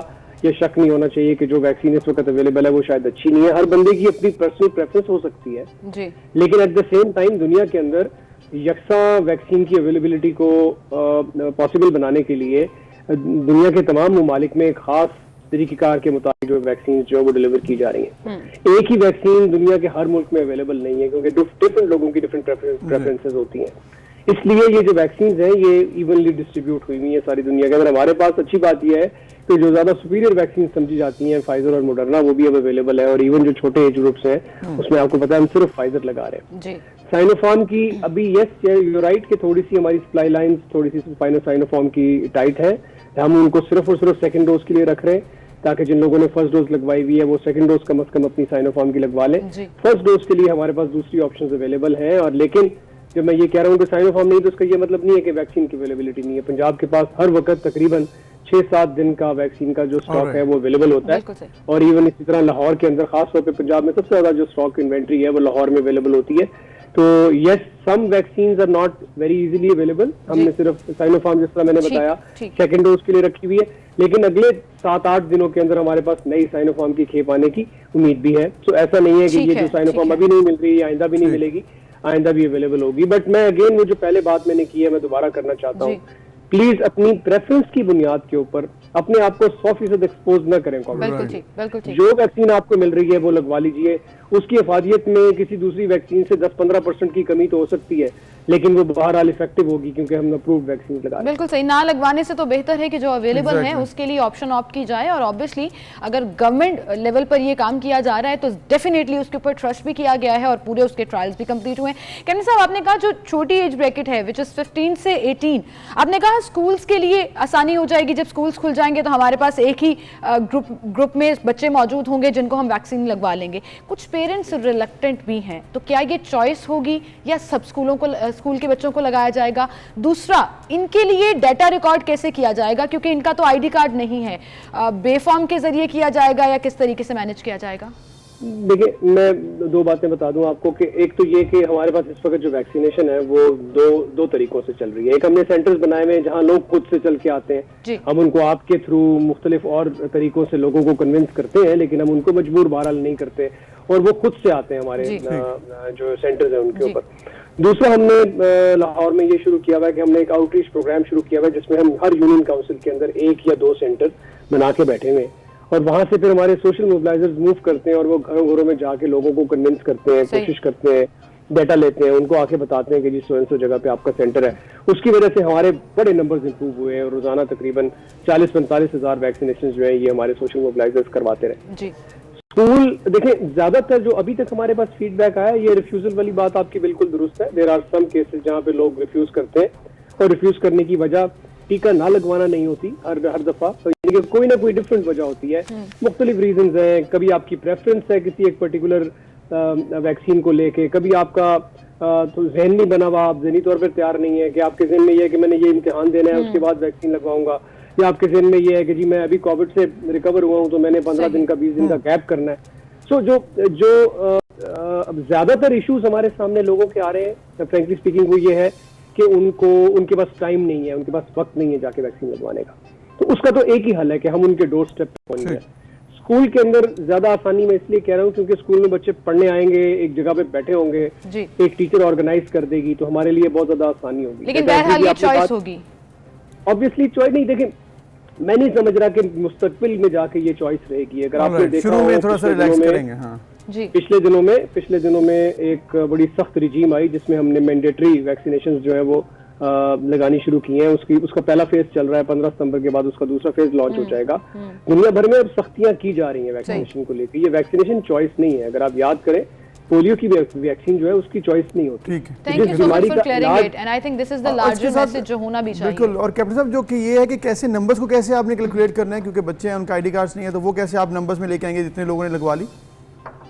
Speaker 5: या शक नहीं होना चाहिए कि जो वैक्सीन इस वक्त अवेलेबल है वो शायद अच्छी नहीं है। हर बंदे की अपनी पर्सनल प्रेफरेंस हो सकती है जी। लेकिन एट द सेम टाइम दुनिया के अंदर यकसा वैक्सीन की अवेलेबिलिटी को पॉसिबल बनाने के लिए दुनिया के तमाम ममालिक में एक खास तरीक़ेकार के मुताबिक जो वैक्सीन जो है वो डिलीवर की जा रही है। एक ही वैक्सीन दुनिया के हर मुल्क में अवेलेबल नहीं है, क्योंकि डिफरेंट लोगों की डिफरेंट प्रेफरेंसेस होती हैं। इसलिए ये जो वैक्सीन है ये इवनली डिस्ट्रीब्यूट हुई हुई है सारी दुनिया के अंदर। हमारे पास अच्छी बात यह है कि जो ज्यादा सुपीरियर वैक्सीन समझी जाती हैं, फाइजर और मोडर्ना, वो भी अब अवेलेबल है। और इवन जो छोटे एज ग्रुप्स हैं उसमें आपको पता है हम सिर्फ फाइजर लगा रहे हैं। साइनोफार्म की अभी यस यू राइट कि थोड़ी सी हमारी सप्लाई लाइन थोड़ी सी साइनोफार्म की टाइट है। हम उनको सिर्फ और सिर्फ सेकंड डोज के लिए रख रहे हैं, ताकि जिन लोगों ने फर्स्ट डोज लगवाई हुई है वो सेकंड डोज कम से कम अपनी साइनोफार्म की लगवा लें। फर्स्ट डोज के लिए हमारे पास दूसरी ऑप्शंस अवेलेबल हैं। और लेकिन जब मैं ये कह रहा हूँ कि साइनोफार्म नहीं, तो उसका ये मतलब नहीं है कि वैक्सीन की अवेलेबिलिटी नहीं है। पंजाब के पास हर वक्त तकरीबन 6-7 दिन का वैक्सीन का जो स्टॉक है वो अवेलेबल होता है। और इवन इसी तरह लाहौर के अंदर खास तौर पे पंजाब में सबसे ज्यादा जो स्टॉक इन्वेंट्री है वो लाहौर में अवेलेबल होती है। तो yes, some vaccines are not very easily available. हमने सिर्फ साइनोफार्म जिस तरह मैंने बताया सेकंड डोज के लिए रखी हुई है, लेकिन अगले 7-8 दिनों के अंदर हमारे पास नई साइनोफार्म की खेप आने की उम्मीद भी है। तो ऐसा नहीं है कि ये जो साइनोफार्म अभी नहीं मिल रही है आइंदा भी नहीं मिलेगी, आइंदा भी अवेलेबल होगी। बट मैं अगेन वो जो पहले बात मैंने की है मैं दोबारा करना चाहता हूँ, प्लीज अपनी प्रेफरेंस की बुनियाद के ऊपर अपने आप को 100% एक्सपोज न करें। जो वैक्सीन आपको मिल रही है वो लगवा लीजिए। उसकी हिफाजियत में किसी दूसरी वैक्सीन से 10-15% की कमी तो हो सकती है, लेकिन वो बहरहाल इफेक्टिव होगी क्योंकि हमने अप्रूव्ड वैक्सीन लगा।
Speaker 1: बिल्कुल सही, ना लगवाने से तो बेहतर है कि जो अवेलेबल है उसके लिए ऑप्शन ऑप्ट की जाए। और ऑब्वियसली अगर गवर्नमेंट लेवल पर ये काम किया जा रहा है तो डेफिनेटली उसके ऊपर ट्रस्ट भी किया गया है और पूरे उसके ट्रायल्स भी कंप्लीट हुए हैं। कैप्टन साहब, आपने कहा जो छोटी एज ब्रैकेट है विच इज 15 से 18, आपने कहा स्कूल्स के लिए आसानी हो जाएगी। जब स्कूल्स खुल जाएंगे तो हमारे पास एक ही ग्रुप में बच्चे मौजूद होंगे जिनको हम वैक्सीन लगवा लेंगे। कुछ पेरेंट्स रिलक्टेंट भी हैं, तो क्या ये चॉइस होगी या सब स्कूलों को, स्कूल के बच्चों को लगाया जाएगा? दूसरा, इनके लिए डाटा रिकॉर्ड कैसे किया जाएगा, क्योंकि इनका तो आईडी कार्ड नहीं है, बेफॉर्म के जरिए किया जाएगा या किस तरीके से मैनेज किया जाएगा?
Speaker 5: देखिए, मैं दो बातें बता दूं आपको कि एक तो ये कि हमारे पास इस वक्त जो वैक्सीनेशन है वो दो तरीकों से चल रही है। एक हमने सेंटर्स बनाए हुए हैं जहां लोग खुद से चल के आते हैं, हम उनको आपके थ्रू मुख्तलिफ और तरीकों से लोगों को कन्विंस करते हैं, लेकिन हम उनको मजबूर बहरहाल नहीं करते और वो खुद से आते हैं हमारे जो सेंटर्स हैं उनके ऊपर। दूसरा, हमने लाहौर में ये शुरू किया हुआ है कि हमने एक आउटरीच प्रोग्राम शुरू किया हुआ है जिसमें हम हर यूनियन काउंसिल के अंदर 1 या 2 सेंटर बना के बैठे हुए हैं और वहां से फिर हमारे सोशल मोबिलाइजर्स मूव करते हैं और वो घरों घरों में जाके लोगों को कन्विंस करते हैं, कोशिश करते हैं, डेटा लेते हैं, उनको आके बताते हैं कि जी सो एंड सो जगह पे आपका सेंटर है। उसकी वजह से हमारे बड़े नंबर्स इंप्रूव हुए हैं और रोजाना तकरीबन 40-45 हज़ार वैक्सीनेशन जो है ये हमारे सोशल मोबिलाइजर्स करवाते रहे। स्कूल देखें, ज्यादातर जो अभी तक हमारे पास फीडबैक आया, ये रिफ्यूजल वाली बात आपकी बिल्कुल दुरुस्त है। देयर आर सम केसेस जहाँ पे लोग रिफ्यूज करते हैं और रिफ्यूज करने की वजह टीका ना लगवाना नहीं होती हर दफा, तो कोई ना कोई डिफरेंट वजह होती है, मुख्तलिफ रीजंस हैं। कभी आपकी प्रेफरेंस है किसी एक पर्टिकुलर वैक्सीन को लेके, कभी आपका तो जहन नहीं बना हुआ, आप जहनी तौर पर तैयार नहीं है कि आपके जहन में ये है कि मैंने ये इम्तिहान देना है उसके बाद वैक्सीन लगवाऊंगा, या आपके जहन में ये है कि जी मैं अभी कोविड से रिकवर हुआ हूँ तो मैंने 15 दिन का 20 दिन का गैप करना है। सो जो ज्यादातर इश्यूज हमारे सामने लोगों के आ रहे हैं फ्रेंकली स्पीकिंग वो ये है कि उनके पास टाइम नहीं है, उनके पास वक्त नहीं है जाके वैक्सीन लगवाने का। तो उसका तो एक ही हल है कि हम उनके डोर स्टेप पे पहुंच जाए। स्कूल के अंदर ज्यादा आसानी में इसलिए कह रहा हूँ क्योंकि स्कूल में बच्चे पढ़ने आएंगे, एक जगह पे बैठे होंगे, एक टीचर ऑर्गेनाइज कर देगी तो हमारे लिए बहुत ज्यादा आसानी होगी।
Speaker 1: लेकिन बहरहाल ये चॉइस होगी,
Speaker 5: ऑब्वियसली चॉइस नहीं। देखिए, मैं नहीं समझ रहा कि मुस्तकबिल में जाके ये चॉइस रहेगी। अगर आपने देखा
Speaker 2: शुरू में थोड़ा सा रिलैक्स करेंगे। हाँ
Speaker 5: जी, पिछले दिनों में एक बड़ी सख्त रिजीम आई जिसमें हमने मैंडेटरी वैक्सीनेशन जो है वो लगानी शुरू की हैं। उसका पहला फेज चल रहा है, 15 सितंबर के बाद उसका दूसरा फेज लॉन्च हो जाएगा। दुनिया भर में अब सख्तियां की जा रही हैं वैक्सीनेशन को लेकर। ये वैक्सीनेशन चॉइस नहीं है। अगर आप याद करें, पोलियो की वैक्सीन जो है उसकी चॉइस नहीं होती।
Speaker 1: Thank you so much for clearing it and I think this is the larger message जो होना भी चाहिए।
Speaker 2: बिल्कुल। और कैप्टन साहब, जो कि ये है कि कैसे नंबर्स को कैसे आपने कैलकुलेट करना है, क्योंकि बच्चे हैं उनका आईडी कार्ड्स नहीं है, तो वो कैसे आप नंबर्स में लेके आएंगे जितने लोगों ने लगवा ली?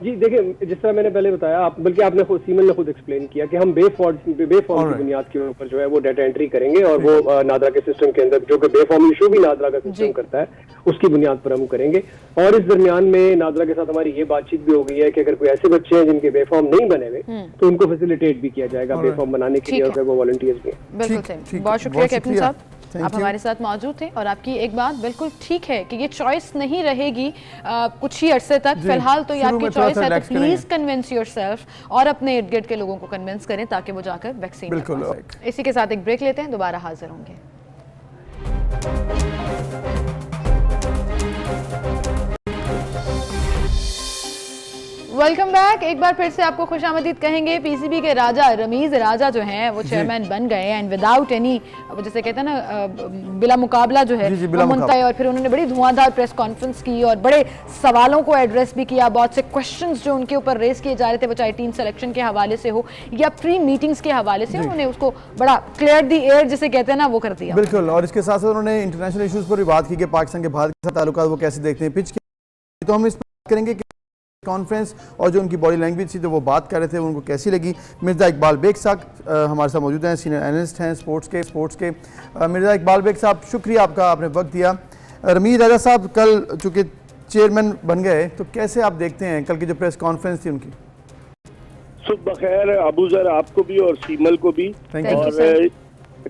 Speaker 5: जी देखिए, जिस तरह मैंने पहले बताया, बल्कि आपने सीमन ने खुद एक्सप्लेन किया कि हम बेफॉर्म की बुनियाद के ऊपर जो है वो डाटा एंट्री करेंगे और वो नादरा के सिस्टम के अंदर, जो कि बेफॉर्म इशू भी नादरा का सिस्टम करता है, उसकी बुनियाद पर हम करेंगे। और इस दरमियान में नादरा के साथ हमारी ये बातचीत भी हो गई है कि अगर कोई ऐसे बच्चे हैं जिनके बेफॉर्म नहीं बने हुए तो उनको फैसिलिटेट भी किया जाएगा बेफॉर्म बनाने के लिए, और वो वॉलंटियर्स भी हैं।
Speaker 1: बिल्कुल, बहुत शुक्रिया कैप्टन साहब, आप हमारे साथ मौजूद थे। और आपकी एक बात बिल्कुल ठीक है कि ये चॉइस नहीं रहेगी कुछ ही अरसे तक। फिलहाल तो ये आपकी चॉइस है, तो प्लीज कन्विंस योरसेल्फ और अपने इर्द गिर्द के लोगों को कन्विंस करें ताकि वो जाकर वैक्सीन लगवा सकें। इसी के साथ एक ब्रेक लेते हैं, दोबारा हाजिर होंगे। Welcome back. एक बार फिर से आपको खुशामदीद कहेंगे। पीसीबी के राजा रमीज राजा जो हैं वो चेयरमैन बन गए एंड विदाउट एनी, जैसे कहते हैं ना, बिला मुकाबला जो है वो मुंतही। और फिर उन्होंने बड़ी धुआंधार प्रेस कॉन्फ्रेंस की और बड़े सवालों को एड्रेस भी किया। बहुत से क्वेश्चंस जो उनके ऊपर रेस किए जा रहे थे, वो चाहे टीम सिलेक्शन के हवाले से हो या प्री मीटिंग्स के हवाले से, उन्होंने उसको बड़ा क्लियर द एयर जिसे कहते हैं ना वो कर दिया।
Speaker 2: बिल्कुल। और इसके साथ साथ उन्होंने इंटरनेशनल इशूज़ पर भी बात की कि पाकिस्तान के भारत के साथ ताल्लुकात वो कैसे देखते हैं। पिच की तो हम इस पर बात करेंगे कॉन्फ्रेंस और जो उनकी बॉडी लैंग्वेज थी जो वो बात कर रहे थे उनको कैसी लगी। मिर्ज़ा इकबाल बेग साहब हमारे साथ मौजूद हैं, सीनियर एनालिस्ट हैं स्पोर्ट्स के। मिर्ज़ा इकबाल बेग साहब, शुक्रिया आपका, आपने वक्त दिया। रमीज राजा साहब कल चूँकि चेयरमैन बन गए, तो कैसे आप देखते हैं कल की जो प्रेस कॉन्फ्रेंस थी उनकी?
Speaker 6: सुबह खैर अबू ज़र, आपको भी और सीमल को भी। और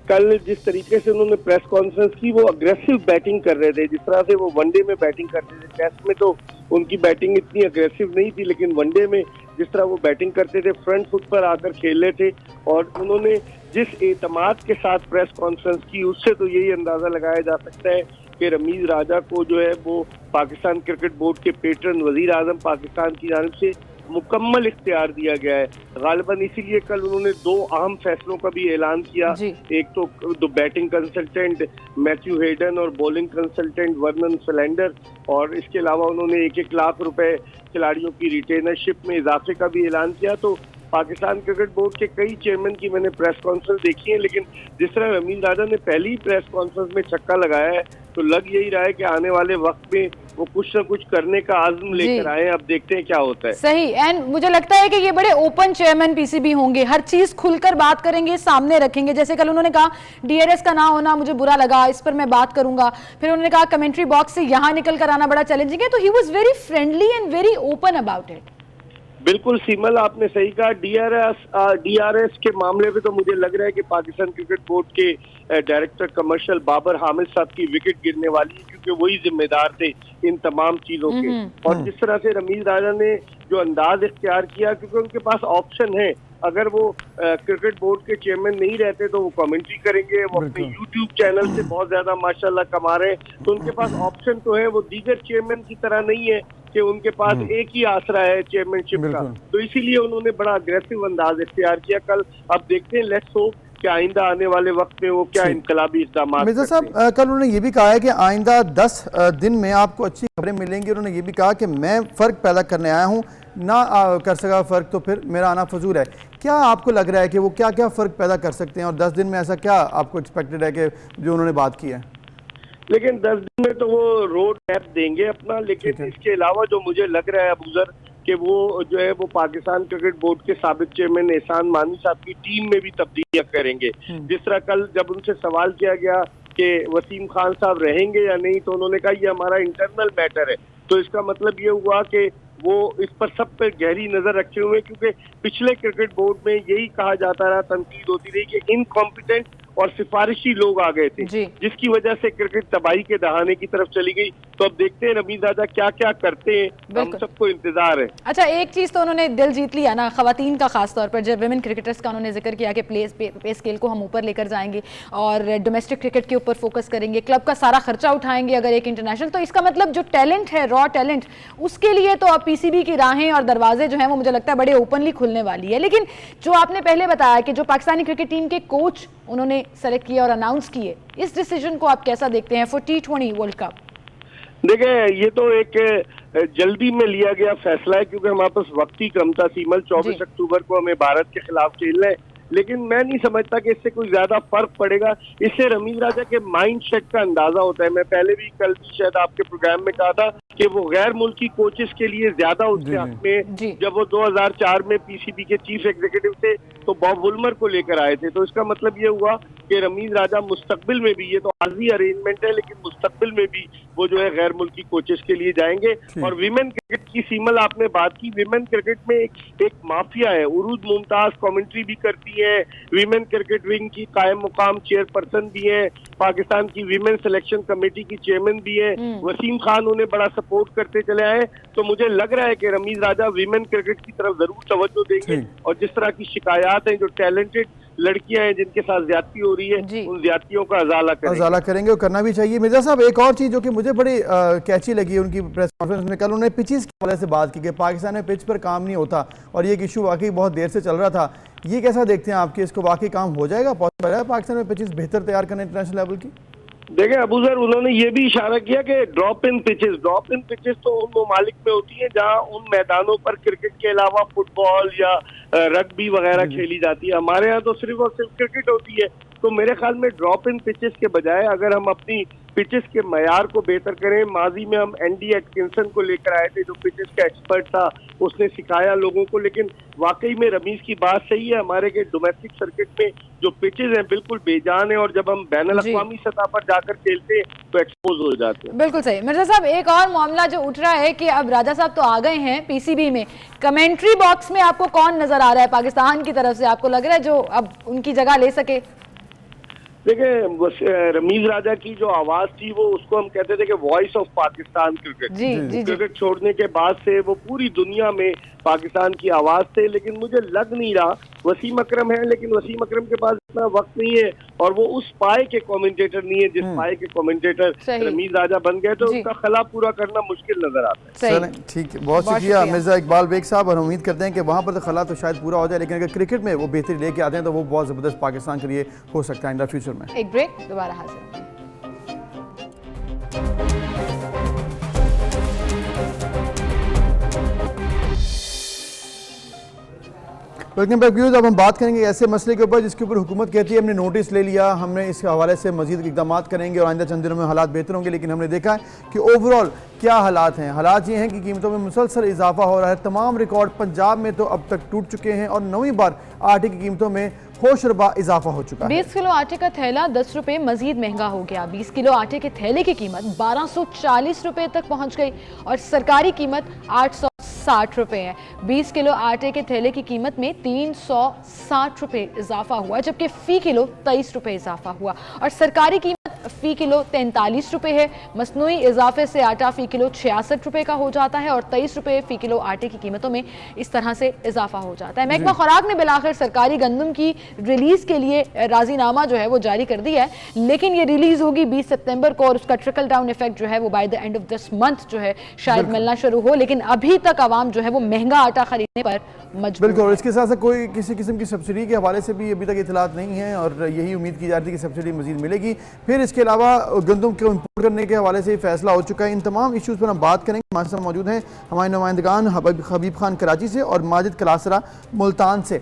Speaker 6: कल जिस तरीके से उन्होंने प्रेस कॉन्फ्रेंस की, वो अग्रेसिव बैटिंग कर रहे थे, जिस तरह से वो वनडे में बैटिंग करते थे। टेस्ट में तो उनकी बैटिंग इतनी अग्रेसिव नहीं थी, लेकिन वनडे में जिस तरह वो बैटिंग करते थे, फ्रंट फुट पर आकर खेल रहे थे। और उन्होंने जिस एतमाद के साथ प्रेस कॉन्फ्रेंस की, उससे तो यही अंदाजा लगाया जा सकता है कि रमीज राजा को जो है वो पाकिस्तान क्रिकेट बोर्ड के पेटर्न वजीर आजम पाकिस्तान की जानिब से मुकम्मल इख्तियार दिया गया है। गालिबन इसीलिए कल उन्होंने 2 अहम फैसलों का भी ऐलान किया। एक तो बैटिंग कंसल्टेंट मैथ्यू हेडन और बॉलिंग कंसल्टेंट वर्नन फिलेंडर, और इसके अलावा उन्होंने 1-1 लाख रुपए खिलाड़ियों की रिटेनरशिप में इजाफे का भी ऐलान किया। तो पाकिस्तान क्रिकेट बोर्ड के कई चेयरमैन की मैंने प्रेस कॉन्फ्रेंस देखी है, लेकिन जिस तरह रमीज राजा ने पहली प्रेस कॉन्फ्रेंस में छक्का लगाया है, तो लग यही रहा है कि आने वाले वक्त में वो कुछ ना कुछ करने का आज़म लेकर आए। अब देखते हैं क्या होता है।
Speaker 1: सही। एंड मुझे लगता है कि ये बड़े ओपन चेयरमैन पीसीबी होंगे, हर चीज खुलकर बात करेंगे, सामने रखेंगे। जैसे कल उन्होंने कहा डीआरएस का ना होना मुझे बुरा लगा, इस पर मैं बात करूंगा। फिर उन्होंने कहा कमेंट्री बॉक्स से यहाँ निकल कर आना बड़ा चैलेंजिंग है। तो he was very friendly and very open about it.
Speaker 6: बिल्कुल सीमल, आपने सही कहा। डीआरएस के मामले में तो मुझे लग रहा है कि पाकिस्तान क्रिकेट बोर्ड के डायरेक्टर कमर्शियल बाबर हामिद साहब की विकेट गिरने वाली है, क्योंकि वही जिम्मेदार थे इन तमाम चीजों के। और जिस तरह से रमीज राजा ने जो अंदाज इख्तियार किया, क्योंकि उनके पास ऑप्शन है, अगर वो क्रिकेट बोर्ड के चेयरमैन नहीं रहते तो वो कमेंट्री करेंगे, वो अपने यूट्यूब चैनल से बहुत ज्यादा माशाल्लाह कमा रहे हैं, तो उनके पास ऑप्शन तो है। वो दीगर चेयरमैन की तरह नहीं है कि उनके पास एक ही आसरा है चेयरमैनशिप का, तो इसीलिए उन्होंने बड़ा अग्रेसिव अंदाज इख्तियार किया कल। अब देखते हैं, लेट्स होप कि आइंदा आने वाले वक्त में वो क्या इनकलाबी इक़दाम।
Speaker 2: मिर्ज़ा साहब, कल उन्होंने ये भी कहा है कि आइंदा 10 दिन में आपको अच्छी खबरें मिलेंगी। उन्होंने ये भी कहा कि मैं फ़र्क पैदा करने आया हूँ, ना कर सका फ़र्क तो फिर मेरा आना फजूल है। क्या आपको लग रहा है कि वो क्या क्या फ़र्क पैदा कर सकते हैं, और 10 दिन में ऐसा क्या आपको एक्सपेक्टेड है कि जो उन्होंने बात की है?
Speaker 6: लेकिन 10 दिन में तो वो रोड मैप देंगे अपना, लेकिन इसके अलावा जो मुझे लग रहा है अबूजर कि वो जो है वो पाकिस्तान क्रिकेट बोर्ड के साबिक चेयरमैन एहसान मानी साहब की टीम में भी तब्दीलियां करेंगे। जिस तरह कल जब उनसे सवाल किया गया कि वसीम खान साहब रहेंगे या नहीं, तो उन्होंने कहा ये हमारा इंटरनल मैटर है। तो इसका मतलब ये हुआ कि वो इस पर सब पे गहरी नजर रखे हुए, क्योंकि पिछले क्रिकेट बोर्ड में यही कहा जाता रहा, तनकीद होती रही कि इनकॉम्पिटेंट और सिफारिशी लोग आ गए थे, जिसकी वजह से क्रिकेट तबाही के दहाने की तरफ चली गई। तो अब देखते हैं रमीज राजा क्या क्या करते हैं, हम सबको इंतजार है।
Speaker 1: अच्छा, एक चीज तो उन्होंने दिल जीत लिया ना खवातीन का, खास तौर पर जब विमेन क्रिकेटर्स का उन्होंने जिक्र किया कि पे स्केल को हम ऊपर लेकर जाएंगे और डोमेस्टिक क्रिकेट के ऊपर फोकस करेंगे, क्लब का सारा खर्चा उठाएंगे अगर एक इंटरनेशनल। तो इसका मतलब जो टैलेंट है, रॉ टैलेंट, उसके लिए तो अब पीसीबी की राहें और दरवाजे जो हैं वो मुझे लगता है बड़े ओपनली खुलने वाली है। लेकिन जो आपने पहले बताया कि जो पाकिस्तानी क्रिकेट टीम के कोच उन्होंने सेलेक्ट किए और अनाउंस किए, इस डिसीजन को आप कैसा देखते हैं फॉर T20 वर्ल्ड कप?
Speaker 6: देखिए, ये तो एक जल्दी में लिया गया फैसला है, क्योंकि हमारे पास वक्त ही कम था। सीमल 24 अक्टूबर को हमें भारत के खिलाफ खेलना है, लेकिन मैं नहीं समझता कि इससे कोई ज्यादा फर्क पड़ेगा। इससे रमीज राजा के माइंड सेट का अंदाजा होता है। मैं पहले भी कल भी शायद आपके प्रोग्राम में कहा था कि वो गैर मुल्की कोचेस के लिए ज्यादा उसके हक में, जब वो 2004 में पीसीबी के चीफ एग्जीक्यूटिव थे तो बॉब वुल्मर को लेकर आए थे। तो इसका मतलब ये हुआ कि रमीज राजा मुस्तकबिल में भी, ये तो आर्जी अरेंजमेंट है, लेकिन मुस्तकबिल में भी वो जो है गैर मुल्की कोचेस के लिए जाएंगे। और विमेन क्रिकेट की सीमल आपने बात की, विमेन क्रिकेट में एक माफिया है। उरूज मुमताज कमेंट्री भी करती है, विमेन क्रिकेट विंग की कायम मुकाम चेयरपर्सन भी है, पाकिस्तान की विमेन सिलेक्शन कमेटी की चेयरमैन भी है, वसीम खान उन्हें बड़ा सपोर्ट करते चले आए। तो मुझे लग रहा है कि रमीज राजा विमेन क्रिकेट की तरफ जरूर तवज्जो देंगे, और जिस तरह की शिकायत है, जो टैलेंटेड लड़कियां हैं जिनके साथ ज्यादती हो रही है, उन ज्यादतियों का अजाला करेंगे
Speaker 2: और करना भी चाहिए। मिर्जा साहब, एक और चीज़ जो कि मुझे बड़ी कैची लगी उनकी प्रेस कॉन्फ्रेंस में, कल उन्होंने पिचेस के हवाले से बात की कि पाकिस्तान में पिच पर काम नहीं होता, और ये इशू वाकई बहुत देर से चल रहा था। ये कैसा देखते हैं आपके, इसको वाकई काम हो जाएगा, पॉसिबल है पाकिस्तान में पिचेस बेहतर तैयार करना इंटरनेशनल लेवल की?
Speaker 6: देखें अबूजर, उन्होंने ये भी इशारा किया कि ड्रॉप इन पिचेस तो उन ममालिक में होती हैं जहां उन मैदानों पर क्रिकेट के अलावा फुटबॉल या रग्बी वगैरह खेली जाती है। हमारे यहाँ तो सिर्फ और सिर्फ क्रिकेट होती है। तो मेरे ख्याल में ड्रॉप इन पिचेस के बजाय अगर हम अपनी पिचेस के मयार को बेहतर करें, माजी में हम एंडी एटकिंसन को लेकर आए थे जो पिचेस का एक्सपर्ट था, उसने सिखाया लोगों को। लेकिन वाकई में रमीज की बात सही है, हमारे के डोमेस्टिक सर्किट में जो पिचेस हैं बिल्कुल बेजान है, और जब हम बैनुल अक़वामी सतह पर जाकर खेलते हैं तो एक्सपोज हो जाते हैं।
Speaker 1: बिल्कुल सही। मिर्जा साहब, एक और मामला जो उठ रहा है कि अब राजा साहब तो आ गए हैं पीसीबी में, कमेंट्री बॉक्स में आपको कौन नजर आ रहा है पाकिस्तान की तरफ से, आपको लग रहा है जो अब उनकी जगह ले सके?
Speaker 6: देखिए, रमीज राजा की जो आवाज थी वो, उसको हम कहते थे कि voice of Pakistan cricket. Cricket छोड़ने के बाद से वो पूरी दुनिया में पाकिस्तान की आवाज थे। लेकिन मुझे लग नहीं रहा, वसीम अकरम है लेकिन वसीम अकरम के पास इतना वक्त नहीं है, और वो उस पाए के कमेंटेटर नहीं है जिस पाए के कमेंटेटर रमीज राजा बन गए, तो उसका खला पूरा करना मुश्किल नजर आता है।
Speaker 2: ठीक है, बहुत शुक्रिया मिर्जा इकबाल बेग साहब, और उम्मीद करते हैं कि वहाँ पर तो खला तो शायद पूरा हो जाए, लेकिन अगर क्रिकेट में वो बेहतरी लेके आते हैं तो वो बहुत ज़बरदस्त पाकिस्तान के लिए हो सकता है इन द फ्यूचर में।
Speaker 1: एक ब्रेक, दोबारा हाजिर।
Speaker 2: Welcome back views. अब हम बात करेंगे ऐसे मसले के ऊपर जिसके ऊपर हुकूमत कहती है हमने नोटिस ले लिया, हमने इस हवाले से मजीद इकदाम करेंगे और आइंदा चंद दिनों में हालात बेहतर होंगे। लेकिन हमने देखा है कि ओवरऑल क्या हालात हैं। हालात ये हैं कि कीमतों में मुसलसल इजाफा हो रहा है। तमाम रिकॉर्ड पंजाब में तो अब तक टूट चुके हैं, और नवी बार आटे की कीमतों में होशरबा इजाफा हो चुका है।
Speaker 1: 20 किलो आटे का थैला 10 रुपए मजीद महंगा हो गया। 20 किलो आटे के थैले की कीमत 1240 रुपए तक पहुंच गई, और सरकारी कीमत 800 360 रुपए है। 20 किलो आटे के थैले की कीमत में 360 रुपए इजाफा हुआ, जबकि फी किलो 23 रुपए इजाफा हुआ और सरकारी कीमत फी किलो 43 रुपए है। मसनूई इजाफे से आटा फी किलो 66 रुपए का हो जाता है और 23 रुपए फी किलो आटे की कीमतों में इस तरह से इजाफा हो जाता है। महकमा खुराक ने बिलाखिर सरकारी गंदम की रिलीज के लिए राजीनामा जो है वो जारी कर दिया है, लेकिन ये रिलीज होगी 20 सितंबर को और उसका ट्रिकल डाउन इफेक्ट जो है वो by the end of this month जो है शायद मिलना शुरू हो, लेकिन अभी तक आवाम जो है वो महंगा आटा खरीदने पर मजबूर।
Speaker 2: बिल्कुल, इसके साथ साथ कोई किसी किस्म की सब्सिडी के हवाले से भी अभी तक इतलात नहीं है और यही उम्मीद की जा रही थी कि सब्सिडी मजीद मिलेगी। फिर इसके अलावा गंदम को इम्पोर्ट करने के हवाले से फैसला हो चुका है। इन तमाम इशूज़ पर हम बात करेंगे। हमारे साथ मौजूद हैं हमारे नुमाइंदगान हबीब खान कराची से और माजिद कलासरा मुल्तान से।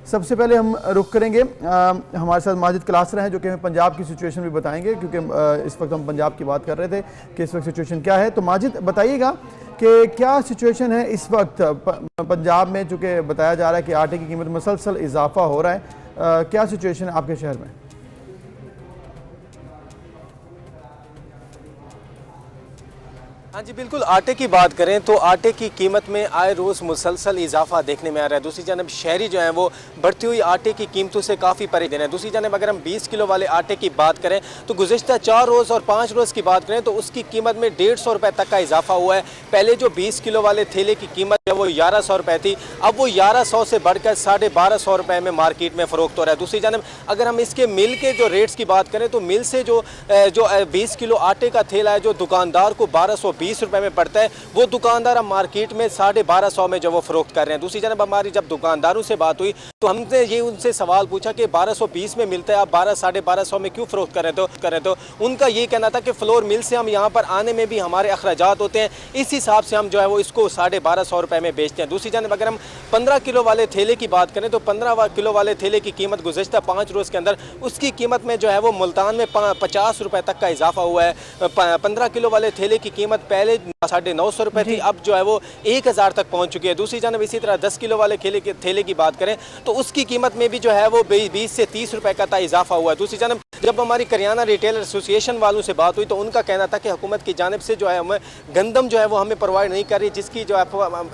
Speaker 2: सबसे पहले हम रुख करेंगे, हमारे साथ माजिद कलासरा हैं जो कि हमें पंजाब की सिचुएशन भी बताएंगे, क्योंकि इस वक्त हम पंजाब की बात कर रहे थे कि इस वक्त सिचुएशन क्या है। तो माजिद बताइएगा कि क्या सिचुएशन है इस वक्त पंजाब में, चूँकि बताया जा रहा है कि आटे की कीमत मुसलसल इजाफा हो रहा है, क्या सिचुएशन है आपके शहर में?
Speaker 7: हाँ जी बिल्कुल, आटे की बात करें तो आटे की कीमत में आए रोज़ मुसलसल इजाफा देखने में आ रहा है। दूसरी जानब शहरी जो हैं वो बढ़ती हुई आटे की कीमतों से काफ़ी परेशान हैं। दूसरी जानब अगर हम 20 किलो वाले आटे की बात करें तो गुज़िश्ता 4 रोज़ और 5 रोज़ की बात करें तो उसकी कीमत में 150 रुपये तक का इजाफा हुआ है। पहले जो 20 किलो वाले थैले की कीमत है वो 1100 रुपये थी, अब वो 1100 से बढ़कर 1250 रुपये में मार्केट में फ़रोख्त हो रहा है। दूसरी जानब अगर हम इसके मिल के जो रेट्स की बात करें तो मिल से जो 20 किलो आटे का थैला है जो दुकानदार को 1220 रुपए में पड़ता है, वो दुकानदार अब मार्केट में 1250 में जो वो फरोख्त कर रहे हैं। दूसरी जानब हमारी जब दुकानदारों से बात हुई तो हमने ये उनसे सवाल पूछा कि 1220 में मिलता है, आप 1200-1250 में क्यों फरोख्त कर रहे तो उनका ये कहना था कि फ्लोर मिल से हम यहाँ पर आने में भी हमारे अखराजात होते हैं, इस हिसाब से हम जो है वो इसको 1250 रुपये में बेचते हैं। दूसरी जानब अगर हम 15 किलो वाले थैले की बात करें तो 15 किलो वाले थैले की कीमत गुज़श्ता 5 रोज़ के अंदर उसकी कीमत में जो है वो मुल्तान में 50 रुपये तक का इजाफा हुआ है। 15 किलो वाले थैले की कीमत पहले 950 रुपये थी, अब जो है वो 1000 तक पहुंच चुकी है। दूसरी जानब इसी तरह 10 किलो वाले थैले की बात करें तो उसकी कीमत में भी जो है वो 20 से 30 रुपये का इजाफा हुआ है। दूसरी जानब जब हमारी करियाना रिटेलर एसोसिएशन वालों से बात हुई तो उनका कहना था कि हुकूमत की जानिब से जो है हमें गंदम जो है वो हमें प्रोवाइड नहीं कर रही,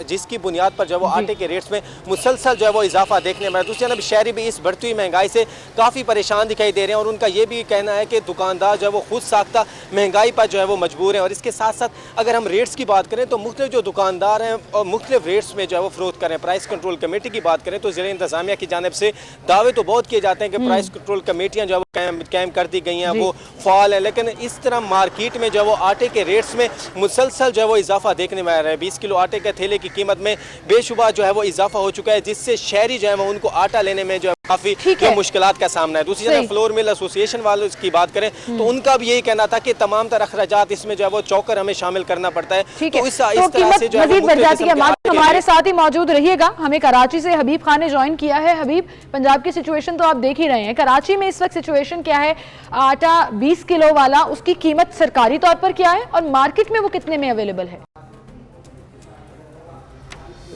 Speaker 7: जिसकी बुनियाद पर जो है वो आटे के रेट्स में मुसलसल जो है वो इजाफा देखने में। दूसरी जानब शहरी भी इस बढ़ती हुई महंगाई से काफ़ी परेशान दिखाई दे रहे हैं और उनका ये भी कहना है कि दुकानदार जो है वो खुद साख्ता महंगाई पर जो है वो मजबूर हैं। और इसके साथ साथ अगर हम रेट्स की बात करें तो मुख्तलिफ जो दुकानदार हैं और मुख्तलिफ रेट्स में जो है वो फरोख्त करें। प्राइस कंट्रोल कमेटी की बात करें तो ज़िला इंतज़ामिया की जानिब से दावे तो बहुत किए जाते हैं कि प्राइस कंट्रोल कमेटियाँ जो है वो कायम कर दी गई हैं, वो फाल है, लेकिन इस तरह मार्केट में जो है वो आटे के रेट्स में मुसलसल जो है वो इजाफा देखने में आ रहा है। 20 किलो आटे के थैले की कीमत में बेशुबा जो है वो इजाफा हो चुका है, जिससे शहरी जो है वो उनको आटा लेने में जो है काफ़ी मुश्किलात का सामना है। दूसरी तरफ फ्लोर मिल एसोसिएशन वालों की बात करें तो उनका भी यही कहना था कि तमाम तरह अखराजात इसमें जो है वो चौकर हमें शामिल करना पड़ता है। तो इस तरह से जो है
Speaker 1: हमारे साथ ही मौजूद रहिएगा। हमें कराची से हबीब खान ने ज्वाइन किया है। हबीब, पंजाब की सिचुएशन तो आप देख ही रहे हैं, कराची में इस वक्त सिचुएशन क्या है? आटा 20 किलो वाला उसकी कीमत सरकारी तौर पर क्या है और मार्केट में वो कितने में अवेलेबल है?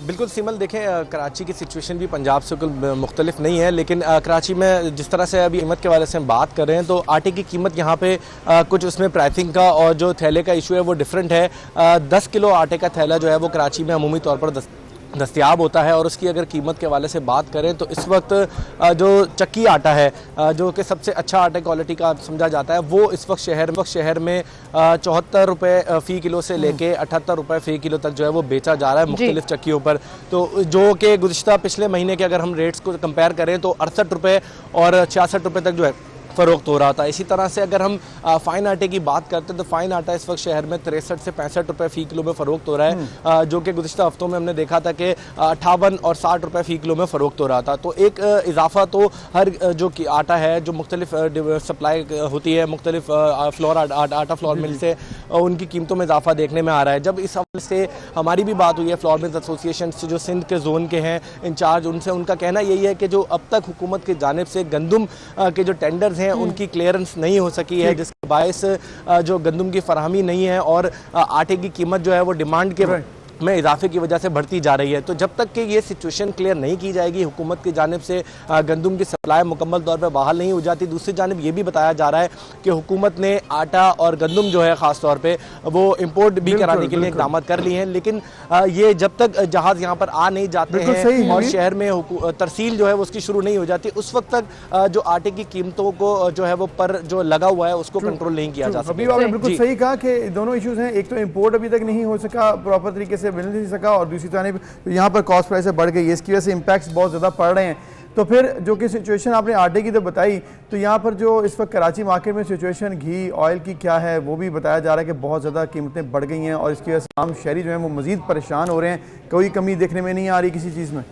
Speaker 7: बिल्कुल सिमल, देखें कराची की सिचुएशन भी पंजाब से बिल्कुल मुख्तलिफ नहीं है, लेकिन कराची में जिस तरह से अभी कीमत के बारे से हम बात कर रहे हैं तो आटे की कीमत यहाँ पे कुछ उसमें प्राइसिंग का और जो थैले का इशू है वो डिफरेंट है। 10 किलो आटे का थैला जो है वो कराची में अमूमी तौर पर दस्तयाब होता है और उसकी अगर कीमत के हवाले से बात करें तो इस वक्त जो चक्की आटा है जो कि सबसे अच्छा आटे क्वालिटी का समझा जाता है वो इस वक्त शहर में 74 रुपये फ़ी किलो से लेके 78 रुपये फ़ी किलो तक जो है वो बेचा जा रहा है मुख्तलिफ चक्कियों पर। तो जो कि गुज़िश्ता पिछले महीने के अगर हम रेट्स को कंपेयर करें तो 68 रुपये और 66 रुपये तक जो है फ़रोख्त हो रहा था। इसी तरह से अगर हम फ़ाइन आटे की बात करते हैं तो फ़ाइन आटा इस वक्त शहर में 63 से 65 रुपये फ़ी किलो में फ़रोख्त हो रहा है, जो कि गुज़िश्ता हफ्तों में हमने देखा था कि 58 और 60 रुपये फ़ी किलो में फ़रोख्त हो रहा था। तो एक इजाफा तो हर जो कि आटा है जो मुख्तलिफ सप्लाई होती है मुख्तलिफ आटा फ्लोर मिल से उनकी कीमतों में इजाफा देखने में आ रहा है। जब इस हवाले से हमारी भी बात हुई है फ्लोर मिल्स एसोसिएशन से जो सिंध के जोन के हैं इंचार्ज, उनसे उनका कहना यही है कि जो अब तक हुकूमत की जानिब से गंदम के जो टेंडर्स हैं उनकी क्लियरेंस नहीं हो सकी है, जिसके बायस जो गंदम की फराहमी नहीं है और आटे की कीमत जो है वो डिमांड के में इजाफे की वजह से बढ़ती जा रही है। तो जब तक कि ये सिचुएशन क्लियर नहीं की जाएगी, हुकूमत की जानिब से गंदम की सप्लाई मुकम्मल तौर पर बहाल नहीं हो जाती। दूसरी जानिब ये भी बताया जा रहा है कि हुकूमत ने आटा और गंदम जो है ख़ास तौर पे वो इंपोर्ट भी कराने के लिए इक़दाम कर लिए हैं, लेकिन ये जब तक जहाज़ यहाँ पर आ नहीं जाते हैं और शहर में तरसील जो है वो उसकी शुरू नहीं हो जाती, उस वक्त तक जो आटे की कीमतों को जो है वो पर जो लगा हुआ है उसको कंट्रोल नहीं किया जा सकता।
Speaker 2: आपने बिल्कुल सही कहा कि दोनों इश्यूज हैं, एक तो इंपोर्ट अभी तक नहीं हो सका, प्रॉपर तरीके से मिल नहीं सका, और दूसरी जानिब यहाँ पर कॉस्ट प्राइस बढ़ गई है, इसकी वजह से इम्पैक्ट्स बहुत ज़्यादा पड़ रहे हैं। तो फिर जो कि सिचुएशन आपने आटे की तो बताई, तो यहाँ पर जो इस वक्त कराची मार्केट में सिचुएशन घी ऑयल की क्या है वो भी बताया जा रहा है कि बहुत ज़्यादा कीमतें बढ़ गई हैं और इसकी वजह से आम शहरी जो हैं वो मज़ीद परेशान हो रहे हैं, कोई कमी देखने में नहीं आ रही किसी चीज़ में।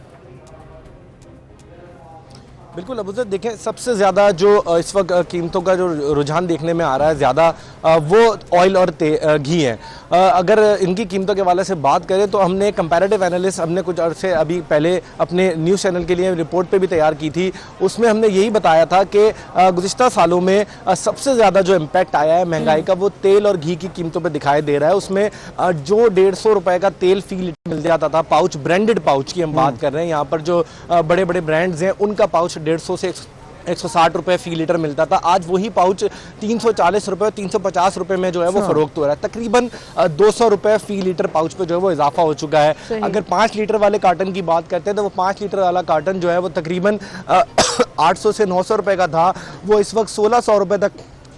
Speaker 7: बिल्कुल अबूज़र, देखें सबसे ज़्यादा जो इस वक्त कीमतों का जो रुझान देखने में आ रहा है ज़्यादा वो ऑयल और घी है। अगर इनकी कीमतों के हवाले से बात करें तो हमने कंपैरेटिव एनालिस्ट हमने कुछ अरसे अभी पहले अपने न्यूज़ चैनल के लिए रिपोर्ट पे भी तैयार की थी, उसमें हमने यही बताया था कि गुज़िश्ता सालों में सबसे ज़्यादा जो इम्पैक्ट आया है महंगाई का वो तेल और घी की कीमतों पर दिखाई दे रहा है। उसमें जो 150 रुपये का तेल फी लीटर मिल जाता था, पाउच ब्रांडेड पाउच की हम बात कर रहे हैं, यहाँ पर जो बड़े बड़े ब्रांड्स हैं उनका पाउच 150 से 160 रुपये फ़ी लीटर मिलता था, आज वही पाउच 340 रुपये 350 रुपये में जो है वो फरोख्त हो रहा है। तकरीबन 200 रुपये फ़ी लीटर पाउच पे जो है वो इजाफा हो चुका है। अगर 5 लीटर वाले कार्टन की बात करते हैं तो वो 5 लीटर वाला कार्टन जो है वो तकरीबन 800 से 900 रुपये का था, वो इस वक्त 1600 रुपये तक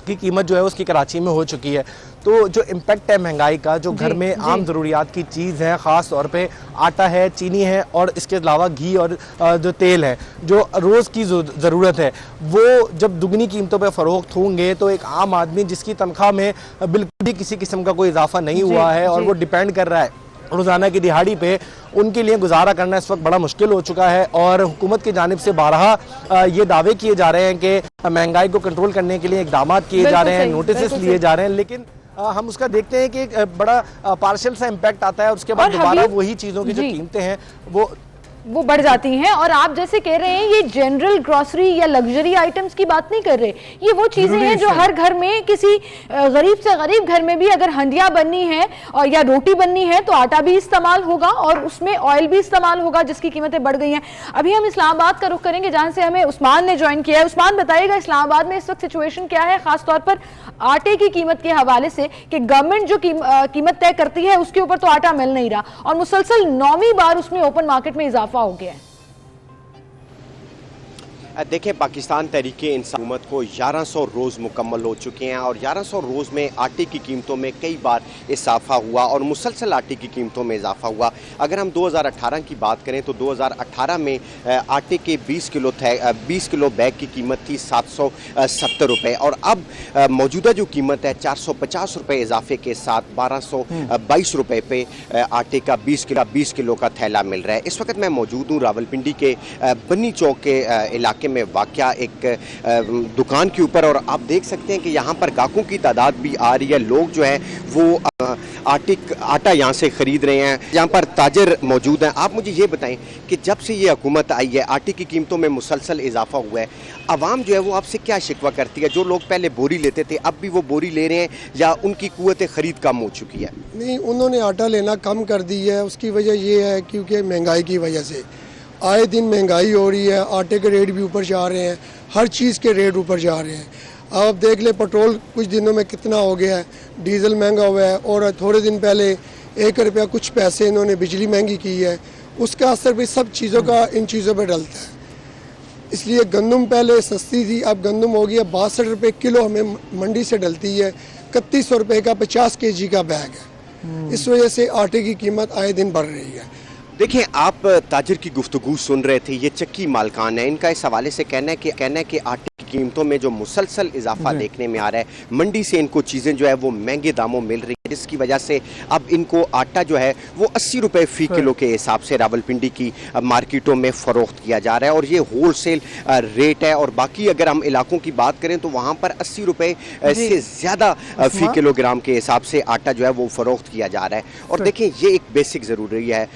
Speaker 7: की कीमत जो है उसकी कराची में हो चुकी है। तो जो इम्पैक्ट है महंगाई का, जो घर में आम ज़रूरियात की चीज़ है, ख़ास तौर पे आटा है, चीनी है और इसके अलावा घी और जो तेल है, जो रोज़ की ज़रूरत है, वो जब दुगनी कीमतों पे फ़रोख्त होंगे तो एक आम आदमी जिसकी तनख्वाह में बिल्कुल भी किसी किस्म का कोई इजाफा नहीं हुआ है और वो डिपेंड कर रहा है रोज़ाना की दिहाड़ी पे, उनके लिए गुजारा करना इस वक्त बड़ा मुश्किल हो चुका है। और हुकूमत की जानिब से बारहा ये दावे किए जा रहे हैं कि महंगाई को कंट्रोल करने के लिए इक़दाम किए जा रहे हैं, नोटिस लिए जा रहे हैं, लेकिन हम उसका देखते हैं कि एक बड़ा पार्शल सा इम्पैक्ट आता है और उसके बाद दोबारा वही चीज़ों की जो कीमतें हैं वो बढ़ जाती हैं। और आप जैसे कह रहे हैं ये जनरल ग्रॉसरी या लग्जरी आइटम्स की बात नहीं कर रहे, ये वो चीजें हैं जो हर घर में, किसी गरीब से गरीब घर में भी अगर हंडिया बननी है और या रोटी बननी है तो आटा भी इस्तेमाल होगा और उसमें ऑयल भी इस्तेमाल होगा, जिसकी कीमतें बढ़ गई हैं। अभी हम इस्लामाबाद का रुख करेंगे जहां से हमें उस्मान ने ज्वाइन किया है। उस्मान, बताइएगा इस्लामाबाद में इस वक्त सिचुएशन क्या है, खासतौर पर आटे की कीमत के हवाले से कि गवर्नमेंट जो कीमत तय करती है उसके ऊपर तो आटा मिल नहीं रहा और मुसलसल 9वीं बार उसमें ओपन मार्केट में इजाफा हो गया है।
Speaker 8: देखिए, पाकिस्तान तहरीके इंसाफ हुकूमत को 1100 रोज़ मुकम्मल हो चुके हैं और 1100 रोज़ में आटे की कीमतों में कई बार इजाफा हुआ और मुसलसल आटे की कीमतों में इजाफा हुआ। अगर हम 2018 की बात करें तो 2018 में आटे के 20 किलो बैग की कीमत थी 770 रुपये और अब मौजूदा जो कीमत है 450 रुपये इजाफे के साथ 1222 रुपये पे आटे का 20 किलो का थैला मिल रहा है। इस वक्त मैं मौजूद हूँ रावलपिंडी के बन्नी चौक के इलाके में वाक़या एक दुकान के ऊपर और आप देख सकते हैं कि यहाँ पर गाहकों की तादाद भी आ रही है। लोग जो है वो आटा यहाँ से ख़रीद रहे हैं। यहाँ पर ताजर मौजूद हैं। आप मुझे ये बताएं कि जब से ये हुकूमत आई है आटे की कीमतों में मुसलसल इजाफा हुआ है, आवाम जो है वो आपसे क्या शिकवा करती है? जो लोग पहले बोरी लेते थे अब भी वो बोरी ले रहे हैं या उनकी कुव्वत ख़रीद कम हो चुकी है?
Speaker 9: नहीं, उन्होंने आटा लेना कम कर दी है। उसकी वजह ये है क्योंकि महंगाई की वजह से आए दिन महंगाई हो रही है, आटे के रेट भी ऊपर जा रहे हैं, हर चीज़ के रेट ऊपर जा रहे हैं। आप देख ले पेट्रोल कुछ दिनों में कितना हो गया है, डीजल महंगा हुआ है और थोड़े दिन पहले 1 रुपया कुछ पैसे इन्होंने बिजली महंगी की है। उसका असर भी सब चीज़ों का इन चीज़ों पर डलता है। इसलिए गंदम पहले सस्ती थी, अब गंदम हो गई है 62 रुपये किलो हमें मंडी से डलती है। 3100 रुपये का 50 kg का बैग है। इस वजह से आटे की कीमत आए दिन बढ़ रही है।
Speaker 8: देखिए, आप ताजिर की गुफ्तगू सुन रहे थे, ये चक्की मालकान है। इनका इस हवाले से कहना है कि आटे की कीमतों में जो मुसलसल इजाफा देखने में आ रहा है, मंडी से इनको चीज़ें जो है वो महंगे दामों मिल रही है, जिसकी वजह से अब इनको आटा जो है वो 80 रुपये फ़ी किलो के हिसाब से रावलपिंडी की मार्केटों में फ़रोख्त किया जा रहा है और ये होल सेल रेट है। और बाकी अगर हम इलाकों की बात करें तो वहाँ पर 80 रुपये से ज़्यादा फ़ी किलोग्राम के हिसाब से आटा जो है वो फ़रोख्त किया जा रहा है। और देखें, ये एक बेसिक ज़रूरी है।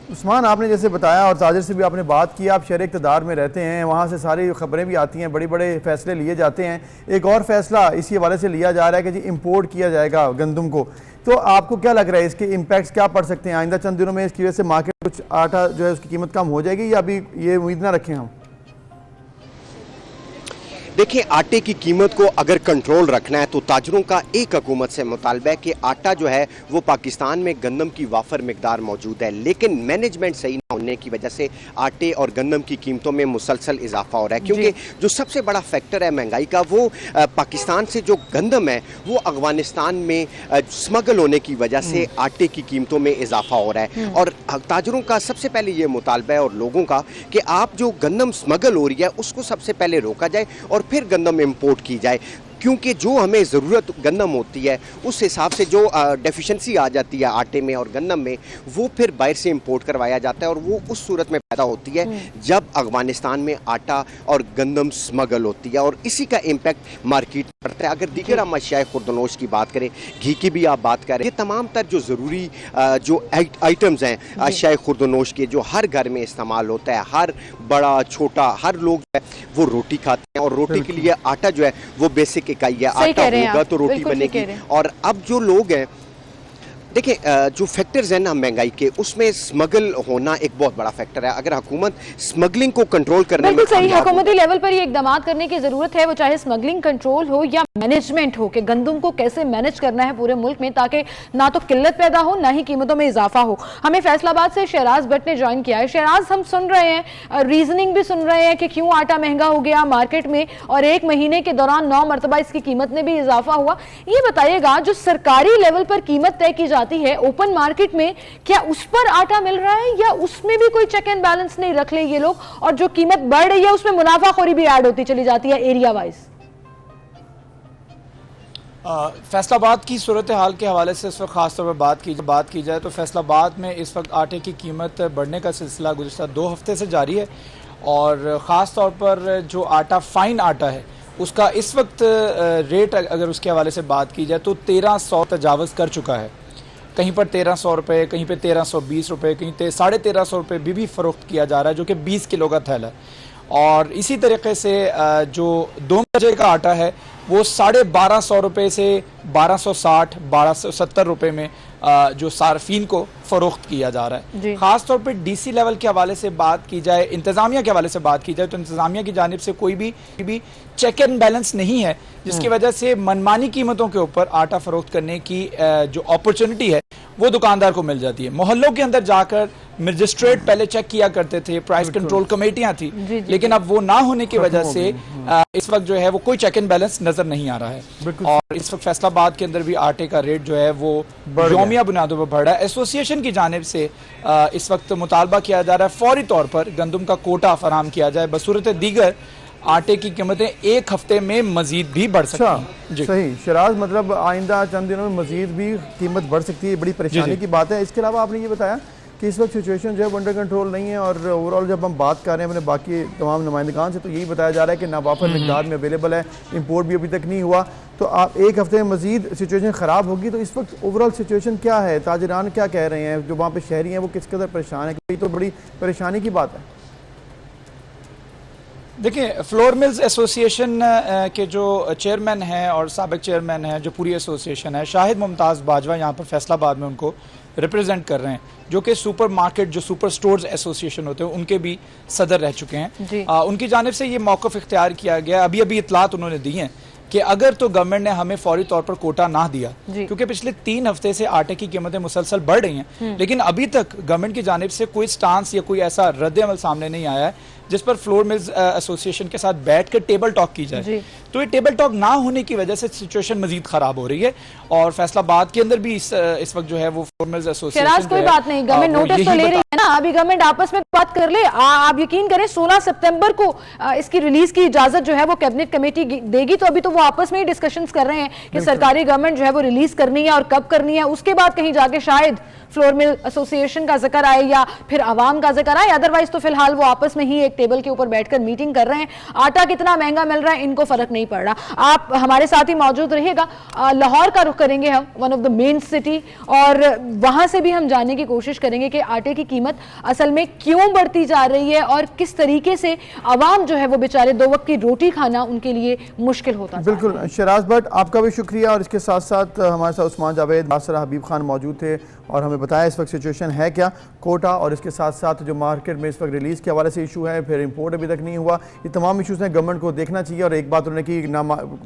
Speaker 2: उस्मान, आपने जैसे बताया और ताजिर से भी आपने बात की, आप शहर इक़्तिदार में रहते हैं, वहाँ से सारी खबरें भी आती हैं, बड़े बड़े फैसले लिए जाते हैं। एक और फैसला इसी हवाले से लिया जा रहा है कि जी इम्पोर्ट किया जाएगा गंदम को, तो आपको क्या लग रहा है इसके इम्पैक्ट्स क्या पड़ सकते हैं आइंदा चंद दिनों में? इसकी वजह से मार्केट कुछ आटा जो है उसकी कीमत कम हो जाएगी या अभी ये उम्मीद ना रखें हम?
Speaker 8: देखिए, आटे की कीमत को अगर कंट्रोल रखना है तो ताजरों का एक हुकूमत से मुतालबा है कि आटा जो है वो पाकिस्तान में गंदम की वाफर मिकदार मौजूद है, लेकिन मैनेजमेंट सही ना होने की वजह से आटे और गंदम की कीमतों में मुसलसल इजाफा हो रहा है। क्योंकि जो सबसे बड़ा फैक्टर है महंगाई का, वो पाकिस्तान से जो गंदम है वो अफगानिस्तान में स्मगल होने की वजह से आटे की कीमतों में इजाफा हो रहा है। और ताजरों का सबसे पहले ये मुतालबा है और लोगों का कि आप जो गंदम स्मगल हो रही है उसको सबसे पहले रोका जाए और फिर गंदम इंपोर्ट की जाए, क्योंकि जो हमें ज़रूरत गंदम होती है उस हिसाब से जो डेफिशिएंसी आ जाती है आटे में और गंदम में, वो फिर बाहर से इंपोर्ट करवाया जाता है और वो उस सूरत में पैदा होती है जब अफगानिस्तान में आटा और गंदम स्मगल होती है, और इसी का इम्पैक्ट मार्केट में पड़ता है। अगर दीगर हम अशियाए खुर्दनोश की बात करें, घी की भी आप बात करें, ये तमाम तर जो ज़रूरी जो आइटम्स हैं अशियाए खुर्दनोश के, जो हर घर में इस्तेमाल होता है, हर बड़ा छोटा हर लोग जो है वो रोटी खाते हैं और रोटी के लिए आटा जो है वो बेसिक इकाई है। आटा होगा तो रोटी बनेगी। और अब जो लोग हैं, देखिए जो फैक्टर्स हैं ना महंगाई के, उसमें स्मगल होना एक बहुत बड़ा फैक्टर है। अगर हुकूमत स्मगलिंग को कंट्रोल करने
Speaker 1: बिल्कुल सही, हुकूमती लेवल पर ये इकदाम करने की जरूरत है, वो चाहे स्मगलिंग कंट्रोल हो या मैनेजमेंट हो, कि गंदम को कैसे मैनेज करना है पूरे मुल्क में ताकि ना तो किल्लत पैदा हो ना ही कीमतों में इजाफा हो। हमें फैसलाबाद से शहराज भट्ट ने ज्वाइन किया है। शहराज, हम सुन रहे हैं, रीजनिंग भी सुन रहे हैं कि क्यों आटा महंगा हो गया मार्केट में, और एक महीने के दौरान 9 मरतबा इसकी कीमत में भी इजाफा हुआ। ये बताइएगा, जो सरकारी लेवल पर कीमत तय की जाती है ओपन मार्केट में, क्या उस पर आटा मिल रहा है या उसमें भी कोई चेक एंड बैलेंस नहीं रख ले ये लोग, और जो कीमत बढ़ रही है उसमें मुनाफाखोरी भी ऐड होती चली जाती है एरिया वाइज?
Speaker 10: फैसलाबाद की सूरत हाल के हवाले से इस वक्त खासतौर पर बात की जाए तो फैसलाबाद में इस वक्त आटे की कीमत बढ़ने का सिलसिला गुज़िश्ता 2 हफ्ते से जारी है, और ख़ास तौर पर जो आटा फाइन आटा है उसका इस वक्त रेट अगर उसके हवाले से बात की जाए तो 1300 तजावज़ कर चुका है। कहीं पर 1300 रुपये, कहीं पर 1320 रुपये, कहीं 1350 रुपये भी फ़रोख्त किया जा रहा है, जो कि 20 किलो का थैला है। और इसी तरीके से जो 2 मजे का आटा है वो 1250 रुपये से 1260, 1270 रुपये में जो सार्फिन को फ़रोख्त किया जा रहा है। ख़ास तौर पर डीसी लेवल के हवाले से बात की जाए, इंतज़ामिया के हवाले से बात की जाए तो इंतज़ामिया की जानिब से कोई भी चेक एंड बैलेंस नहीं है, जिसकी वजह से मनमानी कीमतों के ऊपर आटा फ़रोख्त करने की जो अपॉर्चुनिटी है वो दुकानदार को मिल जाती है। मोहल्लों के अंदर जाकर मजिस्ट्रेट पहले चेक किया करते थे, प्राइस कंट्रोल कमेटियां थी, लेकिन अब वो ना होने की वजह से इस वक्त जो है वो कोई चेक एंड बैलेंस नजर नहीं आ रहा है। और इस वक्त फैसलाबाद के अंदर भी आटे का रेट जो है वो यौमिया बुनियादों पर बढ़ रहा है। एसोसिएशन की जानिब से इस वक्त मुतालबा किया जा रहा है फौरी तौर पर गंदम का कोटा फराहम किया जाए, बसूरत दीगर आटे की कीमतें एक हफ्ते में मजीद भी बढ़ सकती हैं।
Speaker 2: सही शराज, मतलब आइंदा चंद दिनों में मजीद भी कीमत बढ़ सकती है, बड़ी परेशानी की बात है। इसके अलावा आपने ये बताया कि इस वक्त सिचुएशन जो है अंडर कंट्रोल नहीं है, और ओवरऑल जब हम बात कर रहे हैं अपने बाकी तमाम नुमाइंदगान से तो यही बताया जा रहा है कि नावाफर मिकदार में अवेलेबल है, इंपोर्ट भी अभी तक नहीं हुआ, तो आप एक हफ्ते में मजीद सिचुएशन ख़राब होगी। तो इस वक्त ओवरऑल सिचुएशन क्या है, ताजरान क्या कह रहे हैं, जो वहाँ पे शहरी हैं वो किस कदर परेशान है? ये तो बड़ी परेशानी की बात है।
Speaker 10: देखिए, फ्लोर मिल्स एसोसिएशन के जो चेयरमैन हैं और साबिक चेयरमैन हैं, जो पूरी एसोसिएशन है, शाहिद मुमताज़ बाजवा यहाँ पर फैसलाबाद में उनको रिप्रेजेंट कर रहे हैं, जो कि सुपर मार्केट जो सुपर स्टोर्स एसोसिएशन होते हैं उनके भी सदर रह चुके हैं। उनकी जानिब से ये मौक़िफ़ इख्तियार किया गया, अभी अभी इतलात उन्होंने दी हैं कि अगर तो गवर्नमेंट ने हमें फौरी तौर पर कोटा ना दिया, क्योंकि पिछले 3 हफ्ते से आटे की कीमतें मुसलसल बढ़ रही हैं, लेकिन अभी तक गवर्नमेंट की जानिब से कोई स्टांस या कोई ऐसा रद्द-ए-अमल सामने नहीं आया है जिस पर फ्लोर मिल्स एसोसिएशन के साथ बैठकर टेबल टॉक की जाए। तो ये टेबल टॉक ना होने की वजह से सिचुएशन मजीद खराब हो रही है, और फैसलाबाद के अंदर भी इस वक्त जो है वो फ्लोर मिल्स एसोसिएशन
Speaker 1: कोई बात नहीं, गवर्नमेंट नोटिस तो ले रही है ना, अभी गवर्नमेंट आपस में बात कर ले। आप यकीन करें 16 सितंबर को इसकी रिलीज की इजाजत जो है वो कैबिनेट कमेटी देगी, तो अभी तो वो आपस में ही डिस्कशंस कर रहे हैं कि सरकारी गवर्नमेंट जो है वो रिलीज करनी है और कब करनी है। उसके बाद कहीं जाके शायद फ्लोर मिल एसोसिएशन का जिक्र आए या फिर अवाम का जिक्र आए, अदरवाइज तो फिलहाल वो आपस में ही एक टेबल के ऊपर बैठकर मीटिंग कर रहे हैं, आटा कितना महंगा मिल रहा है इनको फर्क नहीं पड़ रहा। आप हमारे साथ ही मौजूद रहिएगा, लाहौर का रुख करेंगे हम, one of the main city, और वहां से भी हम जानने की कोशिश करेंगे कि आटे की कीमत असल में क्यों बढ़ती जा रही है और किस तरीके से आवाम जो है वो बेचारे दो वक्त की रोटी खाना उनके लिए मुश्किल होता है।
Speaker 2: बिल्कुल शराज भट्ट, आपका भी शुक्रिया, और इसके साथ साथ हमारे साथ उस्मान जावेद, बासरा हबीब खान मौजूद थे और हमें बताया इस वक्त सिचुएशन है क्या कोटा, और इसके साथ साथ जो मार्केट में इस वक्त रिलीज़ के हवाले से इशू है, फिर इंपोर्ट अभी तक नहीं हुआ, ये तमाम इशूज़ हैं, गवर्नमेंट को देखना चाहिए। और एक बात उन्होंने की, ना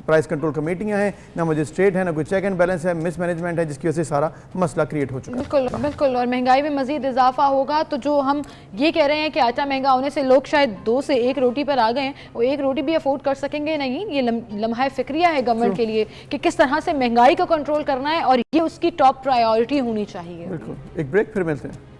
Speaker 2: प्राइस कंट्रोल कमेटियाँ हैं, ना मजिस्ट्रेट है, ना कोई चेक एंड बैलेंस है, मिसमैनेजमेंट है, जिसकी वजह से सारा मसला क्रिएट हो चुका है।
Speaker 1: बिल्कुल बिल्कुल, और महंगाई में मजीद इजाफा होगा तो जो हम ये कह रहे हैं कि आटा महंगा होने से लोग शायद 2 से 1 रोटी पर आ गए हैं, वो 1 रोटी भी अफोर्ड कर सकेंगे नहीं। ये लम्हा फिक्रिया है गवर्नमेंट के लिए कि किस तरह से महंगाई को कंट्रोल करना है, और ये उसकी टॉप प्रायोरिटी होनी चाहिए।
Speaker 2: बिल्कुल, एक ब्रेक, फिर मिलते हैं।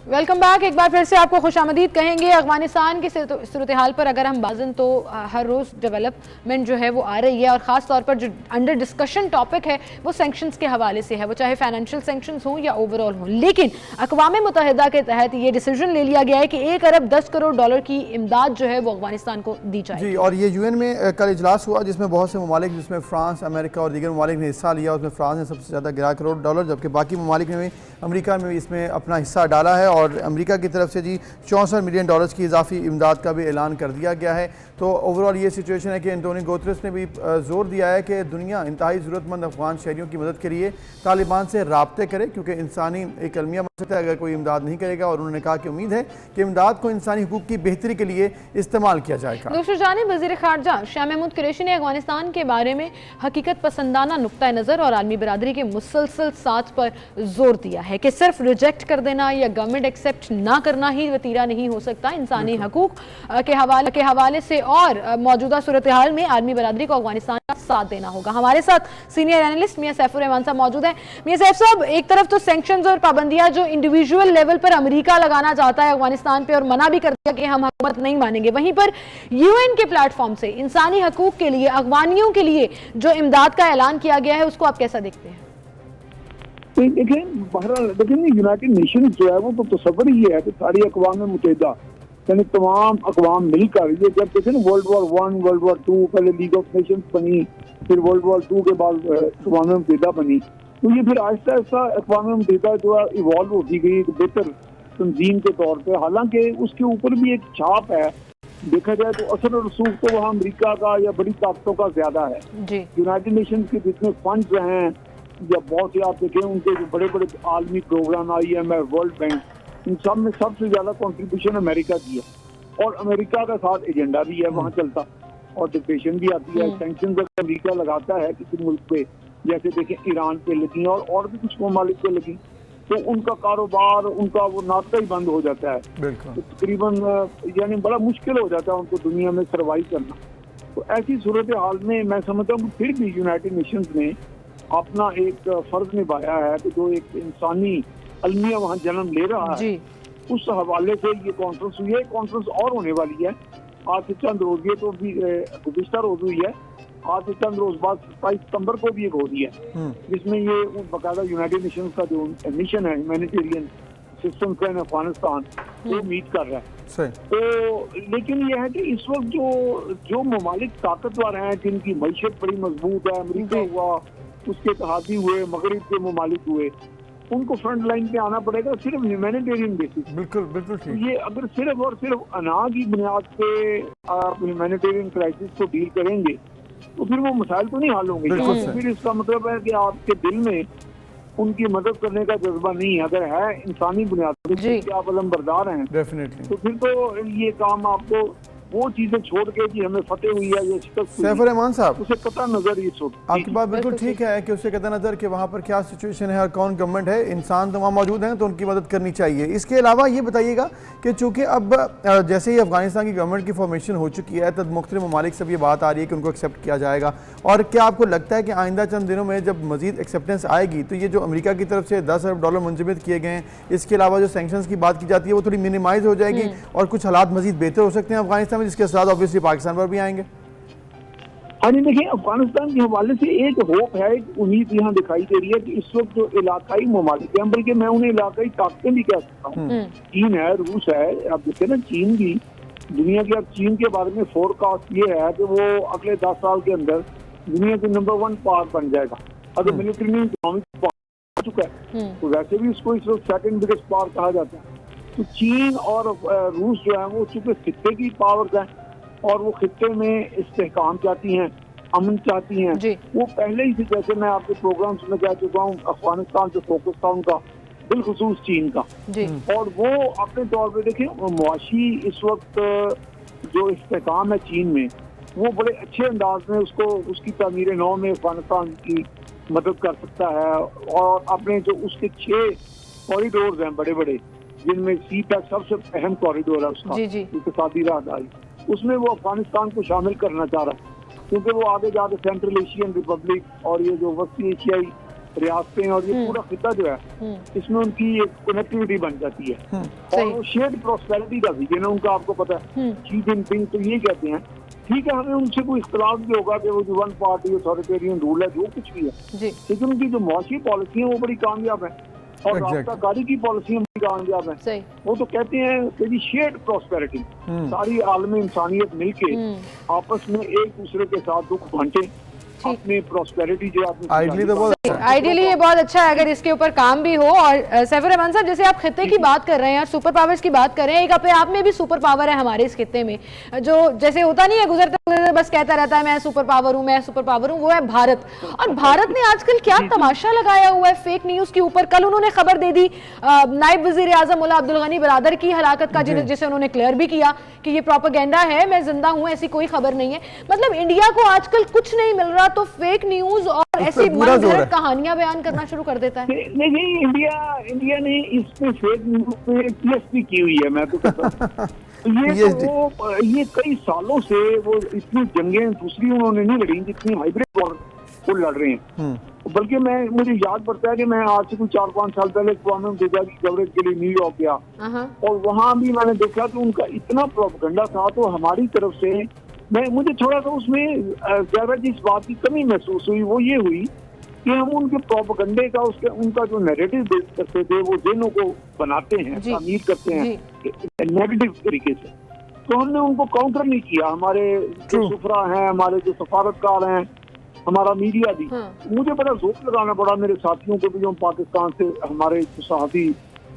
Speaker 1: वेलकम बैक, एक बार फिर से आपको खुशामदीद कहेंगे। अफगानिस्तान की सूरत हाल पर अगर हम बाजन तो हर रोज़ डेवलपमेंट जो है वो आ रही है, और ख़ास तौर पर जो अंडर डिस्कशन टॉपिक है वो सैंक्शंस के हवाले से है, वो चाहे फाइनेंशियल सैंक्शंस हों या ओवरऑल हों। लेकिन अक़वाम मुत्तहिदा के तहत ये डिसीजन ले लिया गया है कि 1 अरब 10 करोड़ डॉलर की इमदाद जो है वो अफगानिस्तान को दी जाएगी।
Speaker 2: जी, और ये UN में कल इजलास हुआ जिसमें बहुत से ममालिक, जिसमें फ्रांस, अमेरिका और दीगर ममालिक ने हिस्सा लिया। उसमें फ्रांस ने सबसे ज़्यादा 11 करोड़ डॉलर, जबकि बाकी ममालिक ने भी, अमेरिका में भी इसमें अपना हिस्सा डाला है, और अमेरिका की तरफ से जी 64 मिलियन डॉलर्स की इजाफी इमदाद का भी ऐलान कर दिया गया है। तो ओवरऑल ये सिचुएशन है कि एंटोनियो गुतेरेस ने भी जोर दिया है कि दुनिया इंतहाई ज़रूरतमंद अफगान शहरियों की मदद के लिए तालिबान से राब्ते करे, क्योंकि इंसानी एक अलमिया मकसद है अगर कोई इमदाद नहीं करेगा। और उन्होंने कहा कि उम्मीद है कि इमदाद को इंसानी हुकूक की बेहतरी के लिए इस्तेमाल किया जाएगा।
Speaker 1: दूसरी जानिब वज़ीर ख़ारजा शाह महमूद कुरैशी ने अफगानिस्तान के बारे में हकीकत पसंदाना नुक्ता नज़र और आलमी बरादरी के मुसलसल साथ पर जोर दिया है कि सिर्फ रिजेक्ट कर देना या गवर्नमेंट एक्सेप्ट ना करना ही वतीरा नहीं हो सकता। इंसानी हकूक के हवाले से और मौजूदा सूरत हाल में आलमी बरादरी को अफगानिस्तान का साथ देना होगा। हमारे साथ सीनियर एनालिस्ट मियां सैफुर रहमान साहब मौजूद हैं। मियां सैफ साहब, एक तरफ तो सैंक्शंस और पाबंदियां जो इंडिविजुअल लेवल पर अमेरिका लगाना चाहता है अफगानिस्तान पे और मना भी कर दिया कि हम हुकूमत नहीं मानेंगे, वहीं पर UN के प्लेटफॉर्म से इंसानी हकूक के लिए, अफगानियों के लिए जो इमदाद का ऐलान किया गया है उसको आप कैसा देखते हैं?
Speaker 11: देखिए, बहरहाल देखिए, यूनाइटेड नेशन जो है वो तो तस्वर ही है कि सारी अक़वाम मुत्तहिदा यानी तमाम अक़वाम मिलकर, ये जब देखे ना World War I, World War II, पहले लीग ऑफ नेशंस बनी, फिर World War II के बाद अक़वाम मुत्तहिदा बनी, तो ये फिर आहिस्ता आहिस्ता अक़वाम मुत्तहिदा जो है इवॉल्व होती गई एक बेहतर तंजीम के तौर पे। हालांकि उसके ऊपर भी एक छाप है, देखा जाए तो असर और रसूख तो वहाँ अमेरिका का या बड़ी ताकतों का ज्यादा है। यूनाइटेड नेशन के जितने फंड्स हैं या बहुत से आप देखें उनके जो बड़े बड़े आलमी प्रोग्राम, IMF, वर्ल्ड बैंक, इन सब में सबसे ज्यादा कंट्रीब्यूशन अमेरिका की है, और अमेरिका का साथ एजेंडा भी है वहाँ चलता, और डिप्रेशन भी आती है। सैंक्शन अगर अमेरिका लगाता है किसी मुल्क पे, जैसे देखें ईरान पे लगी और भी कुछ ममालिक पे लगी, तो उनका कारोबार, उनका वो नाता ही बंद हो जाता है। तो तकरीबन यानी बड़ा मुश्किल हो जाता है उनको दुनिया में सर्वाइव करना। तो ऐसी सूरत हाल में मैं समझता हूँ फिर भी यूनाइटेड नेशंस ने अपना एक फर्ज निभाया है कि जो एक इंसानी अलमिया वहाँ जन्म ले रहा है, उस हवाले से ये कॉन्फ्रेंस हुई है। कॉन्फ्रेंस और होने वाली है आज से चंद रोज, ये तो भी गुज़िश्ता रोज हुई है, आज से चंद रोज बाद 27 सितंबर को भी एक हो रही है, जिसमें ये बाकायदा यूनाइटेड नेशंस का जो मिशन है ह्यूमैनिटेरियन असिस्टेंस इन अफगानिस्तान, वो मीट कर रहा है। तो लेकिन ये है कि इस वक्त जो ममालिक ताकतवर हैं, जिनकी मईशत बड़ी मजबूत है, अमेरिका हुआ, उसके इत्तेहादी हुए, मगरिब के ममालिक हुए, उनको फ्रंट लाइन पे आना पड़ेगा सिर्फ ह्यूमैनिटेरियन बेसिस।
Speaker 2: बिल्कुल बिल्कुल ठीक।
Speaker 11: ये अगर सिर्फ और सिर्फ अनाज की बुनियाद पे आप ह्यूमैनिटेरियन क्राइसिस को डील करेंगे तो फिर वो मसाइल तो नहीं हल होंगे। फिर इसका मतलब है कि आपके दिल में उनकी मदद करने का जज्बा नहीं है। अगर है इंसानी बुनियाद पे आप अलमबरदार हैं,
Speaker 2: डेफिनेटली,
Speaker 11: तो फिर तो ये काम आपको वो चीजें छोड़ के कि हमें फतेह हुई है या शिकस्त हुई है,
Speaker 2: सैफ रहमान साहब,
Speaker 11: उसे कतई नजर ये सोच।
Speaker 2: आपकी बात बिल्कुल ठीक है कि उसे कतई नज़र कि वहाँ पर क्या सिचुएशन है और कौन गवर्नमेंट है, इंसान तो वहाँ मौजूद हैं तो उनकी मदद करनी चाहिए। इसके अलावा ये बताइएगा कि चूँकि अब जैसे ही अफगानिस्तान की गवर्नमेंट की फॉर्मेशन हो चुकी है तब मुख्तलिफ ममालिक से ये बात आ रही है कि उनको एक्सेप्ट किया जाएगा, और क्या आपको लगता है कि आइंदा चंद दिनों में जब मजीद एक्सेप्टेंस आएगी तो ये जो अमेरिका की तरफ से $10 अरब मुंजमद किए गए हैं, इसके अलावा जो सैंक्शंस की बात की जाती है वो थोड़ी मिनिमाइज हो जाएगी और कुछ हालात मजीद बेहतर हो सकते हैं अफगानिस्तान में, जिसके असर ऑब्वियसली पाकिस्तान पर भी आएंगे?
Speaker 11: हाँ जी, देखिए अफगानिस्तान के हवाले से एक होप है, एक उम्मीद यहाँ दिखाई दे रही है कि इस वक्त जो इलाकाई ममालिक हैं, बल्कि मैं उन्हें इलाकाई ताकतें भी कह सकता हूँ, चीन है, रूस है, आप देखते हैं ना चीन भी दुनिया की, अब चीन के बारे में फोरकास्ट ये है कि वो अगले 10 साल के अंदर दुनिया के नंबर 1 पावर बन जाएगा। अगर मिलिट्री में इकोनॉमिक पावर चुका है तो वैसे भी उसको इस वक्त सेकंड बिगेस्ट पावर कहा जाता है। तो चीन और रूस जो है वो चूंकि खित्ते की पावर है और वो खित्ते में इस्तेहकाम चाहती हैं, अमन चाहती हैं, वो पहले ही से, जैसे मैं आपके प्रोग्राम्स में कह चुका हूँ, अफगानिस्तान पे फोकस था उनका, बिलखुसूस चीन का, और वो अपने तौर पे देखें मुआशी इस वक्त जो इस्तेहकाम है चीन में वो बड़े अच्छे अंदाज में उसको उसकी तामीर नौ में अफगानिस्तान की मदद कर सकता है, और अपने जो उसके 6 कॉरिडोर हैं बड़े बड़े, जिनमें सी पैक सबसे अहम कॉरिडोर है उसका इक़्तिसादी राहदारी, उसमें वो अफगानिस्तान को शामिल करना चाह रहा है, क्योंकि वो आगे जाकर सेंट्रल एशियन रिपब्लिक और ये जो वस्ती एशियाई रियासतें और ये पूरा खिता जो है इसमें उनकी एक कनेक्टिविटी बन जाती है, और वो शेयर्ड प्रॉस्पेरिटी का विजन है उनका, आपको पता है। शी जिनपिंग तो ये कहते हैं, ठीक है हमें उनसे कोई इख्तलाफ भी होगा कि वो जो 1 पार्टी अथॉरिटेरियन रूल है जो कुछ भी है, लेकिन उनकी जो मौसी पॉलिसी है वो बड़ी कामयाब है, और रास्ताकारी की पॉलिसी बड़ी कामयाब है। वो तो कहते हैं कि जी शेयर्ड प्रॉस्पेरिटी, सारी आलमी इंसानियत मिलके आपस में एक दूसरे के साथ दुख बांटे, अपनी प्रॉस्पेरिटी जो
Speaker 1: आइडियली ये बहुत अच्छा है अगर इसके ऊपर काम भी हो। और सैफ रहमान साहब, जैसे आप खित्ते की बात कर रहे हैं और सुपर पावर्स की बात कर रहे हैं, एक अपने आप में भी सुपर पावर है हमारे इस खित्ते में, जो जैसे होता नहीं है गुजरते बस कहता रहता है मैं सुपर पावर हूँ, मैं सुपर पावर हूँ, वो है भारत। और भारत ने आजकल क्या तमाशा लगाया हुआ है फेक न्यूज के ऊपर। कल उन्होंने खबर दे दी नायब वजीर आजम मुल्ला अब्दुल गनी बरादर की हलाकत का, जिसे उन्होंने क्लियर भी किया कि ये प्रोपेगेंडा है, मैं जिंदा हूँ, ऐसी कोई खबर नहीं है। मतलब इंडिया को आजकल कुछ नहीं मिल रहा तो फेक न्यूज और ऐसी मनगढ़ंत कहानियां बयान करना शुरू कर देता है।
Speaker 11: नहीं, इंडिया ने इसमें फेक न्यूज पे पीएचडी की हुई है, मैं तो कहता हूँ। ये कई सालों से वो इतनी जंगें दूसरी उन्होंने नहीं लड़ी जितनी हाइब्रिड वॉर को लड़ रहे हैं। बल्कि मुझे याद पड़ता है कि मैं आज से कुछ 4-5 साल पहले अक़वाम मुत्तहिदा की कवरेज के लिए न्यूयॉर्क गया, और वहाँ भी मैंने देखा कि उनका इतना प्रोपेगेंडा था, तो हमारी तरफ से मुझे थोड़ा सा उसमें ज़्यादा जिस बात की कमी महसूस हुई वो ये हुई कि हम उनके प्रोपेगेंडे का उनका जो नैरेटिव बेस करते थे वो जिन्हों को बनाते हैं, तामीर करते हैं नेगेटिव तरीके से, तो हमने उनको काउंटर नहीं किया। हमारे जो सुफरा हैं, हमारे जो सफारतकार हैं, हमारा मीडिया भी, मुझे बड़ा जोर लगाना पड़ा मेरे साथियों को भी जो पाकिस्तान से हमारे सहाफ़ी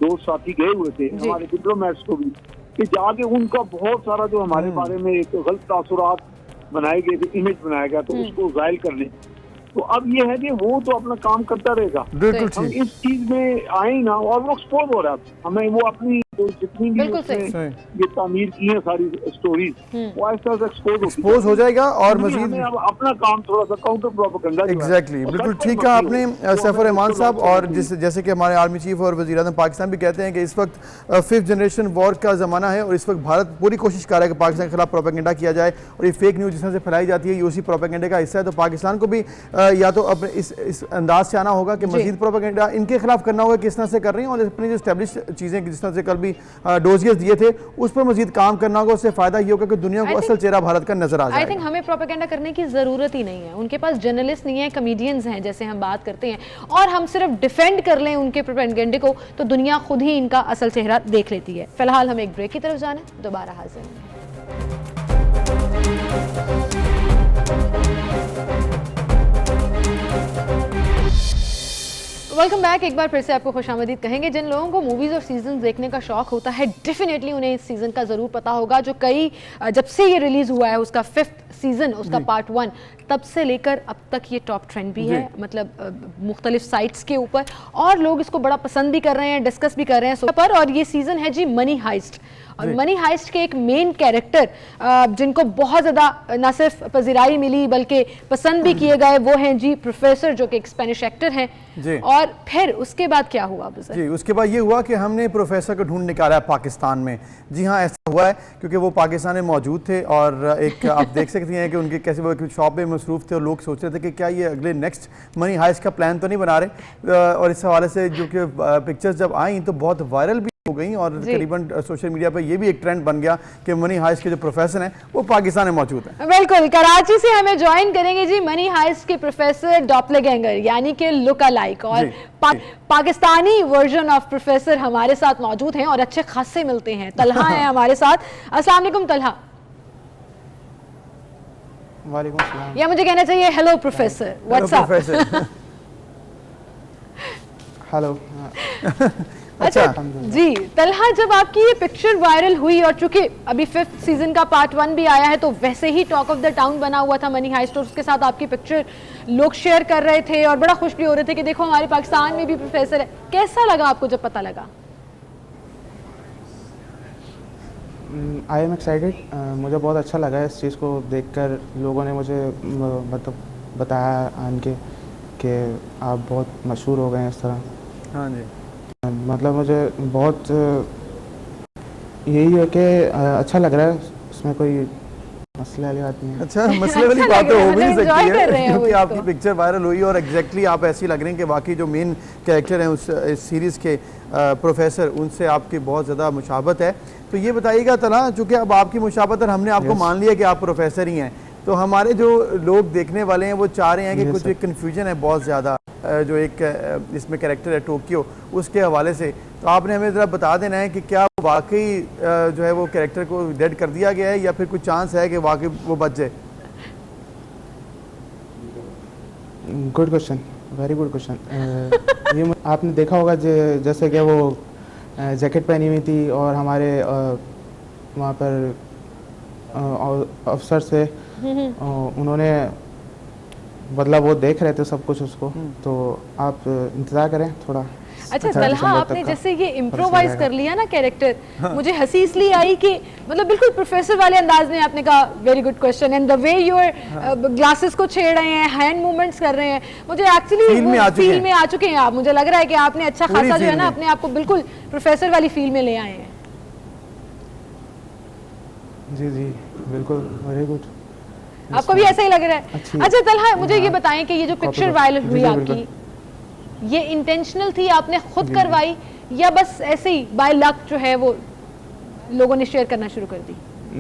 Speaker 11: दोस्त साथी गए हुए थे, हमारे डिप्लोमेट्स को भी, कि जाके उनका बहुत सारा जो हमारे बारे में एक गलत तासुरात बनाए गए थे, इमेज बनाया गया, तो उसको ज़ाहिर करने। तो अब ये है कि वो तो अपना काम करता रहेगा, हम इस चीज में आए ना, और वो एक्सपोज हो रहा है हमें, वो अपनी तो जितनी भी ये तामीर की है सारी स्टोरीज, वो ऐसा एक्सपोज हो जाएगा, और मजीद अपना काम थोड़ा सा काउंटर प्रोपेगेंडा।
Speaker 2: एग्जैक्टली, बिल्कुल ठीक है आपने सैफ रहमान साहब। और जैसे कि हमारे आर्मी चीफ और वज़ीर आज़म पाकिस्तान भी कहते हैं कि इस वक्त 5th जनरेशन वॉर का ज़माना है, और इस वक्त भारत पूरी कोशिश कर रहा है कि पाकिस्तान के खिलाफ प्रोपेगेंडा किया जाए, और ये फेक न्यूज़ जिस तरह से फैलाई जाती है ये उसी प्रोपेगेंडे का हिस्सा है। तो पाकिस्तान को भी या तो अपने इस अंदाज से आना होगा कि मजीद प्रोपेगेंडा इनके खिलाफ करना होगा, किस तरह से कर रही हैं, और अपनी जो एस्टेब्लिश चीज़ें जिस तरह से कल भी डोजियर्स दिए थे उस पर मजीद काम करना होगा। उससे फायदा ये होगा कि दुनिया को असल चेहरा भारत का नजर आ जाएगा।
Speaker 1: आई थिंक हमें प्रोपेगेंडा करने की जरूरत ही नहीं है, उनके पास जर्नलिस्ट नहीं है, कॉमेडियंस हैं जैसे हम बात करते हैं, और हम सिर्फ डिफेंड कर लें उनके प्रोपेगेंडे को तो दुनिया खुद ही इनका असल चेहरा देख लेती है। फिलहाल हम एक ब्रेक की तरफ जाने, दोबारा हाजिर हैं। Welcome back. एक बार फिर से आपको खुशामदीद कहेंगे। जिन लोगों को मूवीज़ और सीजन देखने का शौक होता है डेफिनेटली उन्हें इस सीज़न का ज़रूर पता होगा, जो जब से ये रिलीज़ हुआ है उसका 5th सीज़न उसका पार्ट 1 तब से लेकर अब तक ये टॉप ट्रेंड भी है, मतलब मुख्तलिफ साइट्स के ऊपर, और लोग इसको बड़ा पसंद भी कर रहे हैं, डिस्कस भी कर रहे हैं पर। और ये सीज़न है जी मनी हाइस्ट, और मनी हाइस्ट के एक मेन कैरेक्टर जिनको बहुत ज़्यादा न सिर्फ पजीराई मिली बल्कि पसंद भी किए गए, वो हैं जी प्रोफेसर, जो कि एक स्पेनिश एक्टर हैं। और फिर उसके बाद क्या हुआ जी?
Speaker 2: उसके बाद ये हुआ कि हमने प्रोफेसर को ढूंढ निकाला है पाकिस्तान में। जी हाँ, ऐसा हुआ है क्योंकि वो पाकिस्तान में मौजूद थे और एक आप देख सकती हैं कि उनके कैसे वो शॉप में मसरूफ़ थे और लोग सोच रहे थे कि क्या ये अगले नेक्स्ट मनी हाइस्ट का प्लान तो नहीं बना रहे। और इस हवाले से जो कि पिक्चर्स जब आई तो बहुत वायरल भी हो गई और तकरीबन सोशल मीडिया पर ये भी एक ट्रेंड बन गया कि मनी हाइस्ट के जो प्रोफेसर हैं वो पाकिस्तान में मौजूद हैं।
Speaker 1: बिल्कुल, कराची से हमें ज्वाइन करेंगे जी मनी हाइस्ट के प्रोफेसर डॉपलगैंगर यानी कि लुक अलाइक, और पाकिस्तानी वर्जन ऑफ प्रोफेसर हमारे साथ मौजूद हैं और अच्छे खासे मिलते हैं। तलहा हैं हमारे साथ। अस्सलाम वालेकुम तलहा।
Speaker 12: वालेकुम सलाम।
Speaker 1: या मुझे कहना चाहिए हेलो प्रोफेसर, व्हाट्सअप।
Speaker 12: हेलो।
Speaker 1: अच्छा जी तलहा, जब आपकी ये पिक्चर वायरल हुई और चूंकि अभी 5th सीजन का पार्ट 1 भी आया है तो वैसे ही टॉक ऑफ द टाउन बना हुआ था मनी हाइस्ट, और उसके साथ आपकी पिक्चर लोग शेयर कर रहे थे और बड़ा खुश भी हो रहे थे कि देखो हमारे पाकिस्तान में भी प्रोफेसर है। कैसा लगा आपको जब पता लगा?
Speaker 12: I am excited. मुझे बहुत अच्छा लगा इस चीज़ को देखकर। लोगों ने मुझे मतलब बताया आन के कि आप बहुत मशहूर हो गए हैं इस तरह।
Speaker 2: हाँ जी,
Speaker 12: मतलब मुझे बहुत यही है कि अच्छा लग रहा है, उसमें कोई मसले वाली बात नहीं है।
Speaker 2: अच्छा, मसले वाली बात तो हो भी नहीं सकती है क्योंकि आपकी पिक्चर वायरल हुई और एग्जैक्टली आप ऐसी लग रही हैं कि वाकई जो मेन कैरेक्टर हैं उस सीरीज़ के प्रोफेसर, उनसे आपकी बहुत ज़्यादा मुशाबत है। तो ये बताइएगा तला, चूँकि अब आपकी मुशाबत और हमने आपको मान लिया कि आप प्रोफेसर ही हैं, तो हमारे जो लोग देखने वाले हैं वो चाह रहे हैं कि कुछ एक कन्फ्यूजन है बहुत ज़्यादा जो एक इसमें कैरेक्टर है टोक्यो, उसके हवाले से। तो आपने हमें ज़रा बता देना है कि क्या वाकई जो है वो कैरेक्टर को डेड कर दिया गया है या फिर कुछ चांस है कि वाकई वो बच जाए?
Speaker 12: Good question, very good question. ये आपने देखा होगा जैसे कि वो जैकेट पहनी हुई थी और हमारे वहाँ पर अफसर से उन्होंने मतलब वो देख रहे थे सब कुछ उसको, तो आप इंतज़ार करें थोड़ा।
Speaker 1: अच्छा तलहा, आपने जैसे ये इम्प्रोवाइज कर लिया ना कैरेक्टर, मुझे हंसी इसलिए आई कि मतलब बिल्कुल प्रोफेसर वाले अंदाज में आपने कहा very good question, and the way your glasses को छेड़ रहे हैं, हैंड मूवमेंट्स कर रहे हैं, मुझे एक्चुअली फील में आ चुके हैं आप। मुझे लग रहा है कि आपने अच्छा खासा जो है ना अपने आप को बिल्कुल प्रोफेसर वाली फील में ले आए हैं।
Speaker 12: जी जी बिल्कुल, वेरी गुड।
Speaker 1: आपको भी ऐसा ही लग रहा है? अच्छा तलहा, मुझे ये बताएं कि ये जो पिक्चर वायरल हुई आपकी, ये इंटेंशनल थी, आपने खुद करवाई या बस ऐसे ही बाय लक जो है वो लोगों ने शेयर करना शुरू कर दी?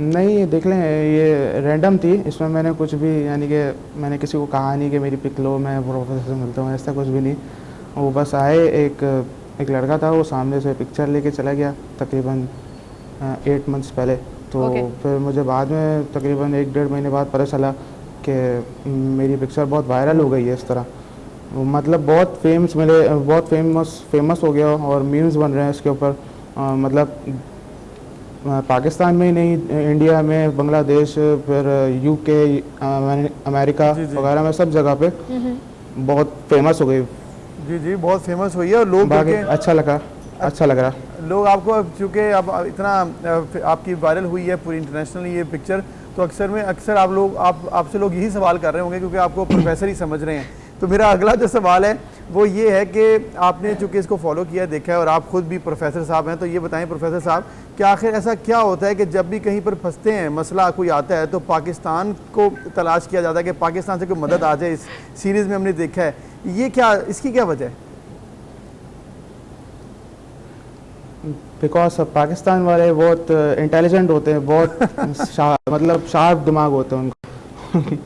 Speaker 12: नहीं, देख लें, ये रैंडम थी, इसमें मैंने कुछ भी यानी कि मैंने किसी को कहा नहीं कि मेरी पिक लो, मैं प्रोफेसर से मिलता हूँ, ऐसा कुछ भी नहीं। वो बस आए, एक लड़का था, वो सामने से पिक्चर लेके चला गया तकरीबन 8 मंथ्स पहले। तो फिर मुझे बाद में तकरीबन 1-1.5 महीने बाद पता चला कि मेरी पिक्चर बहुत वायरल हो गई है इस तरह, मतलब बहुत फेमस मिले, बहुत फेमस हो गया और मीम्स बन रहे हैं इसके ऊपर। मतलब पाकिस्तान में ही नहीं, इंडिया में, बांग्लादेश, फिर यूके, अमेरिका वगैरह में सब जगह पे बहुत फेमस हो गई।
Speaker 2: जी जी, बहुत फेमस हुई है और लोग
Speaker 12: अच्छा लग रहा।
Speaker 2: लोग आपको, चूँकि अब इतना आपकी वायरल हुई है पूरी इंटरनेशनली ये पिक्चर, तो अक्सर आपसे लोग यही सवाल कर रहे होंगे क्योंकि आपको प्रोफेसर ही समझ रहे हैं। तो मेरा अगला जो सवाल है वो ये है कि आपने चूँकि इसको फॉलो किया, देखा है और आप खुद भी प्रोफेसर साहब हैं, तो ये बताएं प्रोफेसर साहब कि आखिर ऐसा क्या होता है कि जब भी कहीं पर फंसते हैं, मसला कोई आता है, तो पाकिस्तान को तलाश किया जाता है कि पाकिस्तान से कोई मदद आ जाए? इस सीरीज़ में हमने देखा है, ये क्या, इसकी क्या वजह है?
Speaker 12: बिकॉज पाकिस्तान वाले बहुत इंटेलिजेंट होते हैं, बहुत मतलब शार्प दिमाग होते हैं उनको।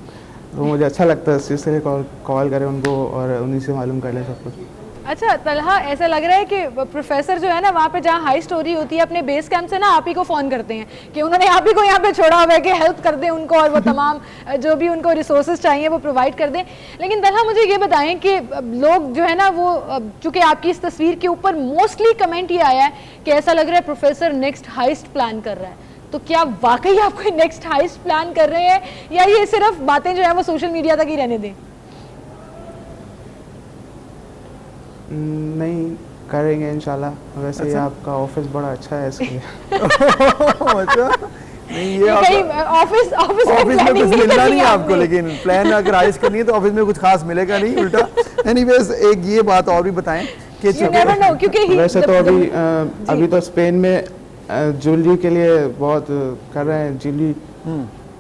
Speaker 12: तो मुझे अच्छा लगता है इस चीज़ से कॉल करें उनको और उन्हीं से मालूम कर लें सब कुछ।
Speaker 1: अच्छा तलहा, ऐसा लग रहा है कि प्रोफेसर जो है ना वहाँ पे जहाँ हाई स्टोरी होती है अपने बेस कैंप से ना आप ही को फ़ोन करते हैं कि उन्होंने आप ही को यहाँ पे छोड़ा हुआ है कि हेल्प कर दें उनको और वो तमाम जो भी उनको रिसोर्सेज चाहिए वो प्रोवाइड कर दें। लेकिन तलहा मुझे ये बताएं कि लोग जो है ना वो, चूँकि आपकी इस तस्वीर के ऊपर मोस्टली कमेंट ये आया है कि ऐसा लग रहा है प्रोफेसर नेक्स्ट हाइस्ट प्लान कर रहा है, तो क्या वाकई आप कोई नेक्स्ट हाइस्ट प्लान कर रहे हैं या ये सिर्फ बातें जो है वो सोशल मीडिया तक ही रहने दें?
Speaker 12: नहीं, करेंगे इंशाल्लाह। वैसे ये आपका ऑफिस बड़ा अच्छा है इसके लिए।
Speaker 2: अच्छा, नहीं ये
Speaker 1: ऑफिस
Speaker 2: में कुछ मिलना नहीं है आपको, लेकिन प्लान अगर हाइस्ट करनी है तो ऑफिस में कुछ खास मिलेगा नहीं, उल्टा। एनीवेज एक ये बात और भी बताएं कि
Speaker 1: क्योंकि
Speaker 12: वैसे तो अभी तो स्पेन में ज्वेलरी के लिए बहुत कर रहे हैं, ज्वेलरी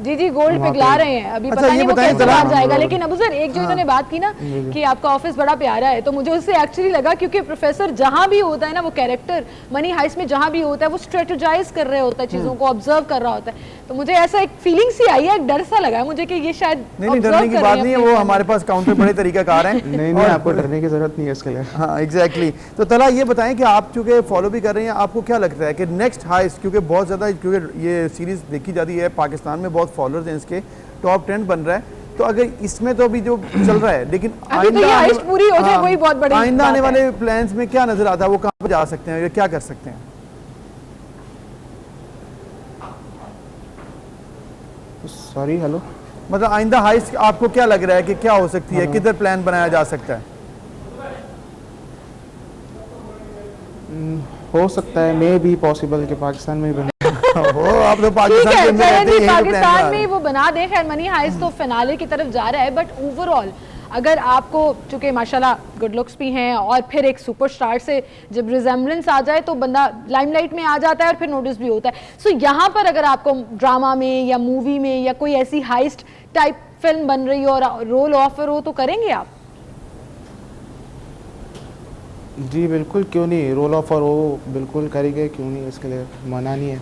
Speaker 1: जी गोल्ड पिघला रहे हैं अभी। पता नहीं वो कैसे बाहर जाएगा। लेकिन अबू सर एक जो इन्होंने बात की ना कि आपका ऑफिस बड़ा प्यारा है, तो मुझे उससे एक्चुअली लगा क्योंकि प्रोफेसर जहां भी होता है ना, वो कैरेक्टर मनी हाइस्ट में जहां भी होता है वो स्ट्रेटेजाइज कर रहे होता है, चीजों को ऑब्जर्व कर रहा होता है। तो मुझे ऐसा एक फीलिंग सी आई है, एक डर सा लगा है मुझे कि ये शायद
Speaker 2: नहीं, डरने की बात नहीं है, वो हमारे पास काउंटर बड़े तरीकाकार हैं।
Speaker 12: नहीं, आपको डरने की जरूरत नहीं है इसके लिए।
Speaker 2: हाँ एग्जैक्टली। तो तला ये बताएं कि आप चूंकि फॉलो भी कर रहे हैं, आपको क्या लगता है कि नेक्स्ट हाइस्ट, क्योंकि बहुत ज़्यादा, क्योंकि ये सीरीज़ देखी जाती है, पाकिस्तान में बहुत फॉलोअर्स हैं इसके, टॉप 10 बन रहा है, तो अगर इसमें तो अभी जो चल रहा है, लेकिन
Speaker 1: पूरी हो जाए वही बहुत बड़ी
Speaker 2: आइंदा आने वाले प्लान्स में क्या नजर आता है, वो कहाँ पर जा सकते हैं, क्या कर सकते हैं?
Speaker 12: सॉरी, हेलो,
Speaker 2: मतलब आइंदा हाइस्ट आपको क्या लग रहा है कि क्या हो सकती है, किधर प्लान बनाया जा सकता है?
Speaker 12: हो सकता है, मे बी पॉसिबल कि पाकिस्तान में बने।
Speaker 2: हो आप तो पाकिस्तान के अंदर रहते हैं,
Speaker 1: पाकिस्तान में वो बना दें। खैर मनी हाइस्ट तो फिनाले की तरफ जा रहा है, बट ओवरऑल अगर आपको, चूंकि माशाल्लाह गुड लुक्स भी हैं और फिर एक सुपरस्टार से जब रिजेम्बलेंस आ जाए तो बंदा लाइमलाइट में आ जाता है और फिर नोटिस भी होता है। सो यहाँ पर अगर आपको ड्रामा में या मूवी में या कोई ऐसी हाइस्ट टाइप फिल्म बन रही हो और रोल ऑफर हो तो करेंगे आप?
Speaker 12: जी बिल्कुल, क्यों नहीं, रोल ऑफर हो बिल्कुल करेंगे, क्यों नहीं, इसके लिए मना नहीं है।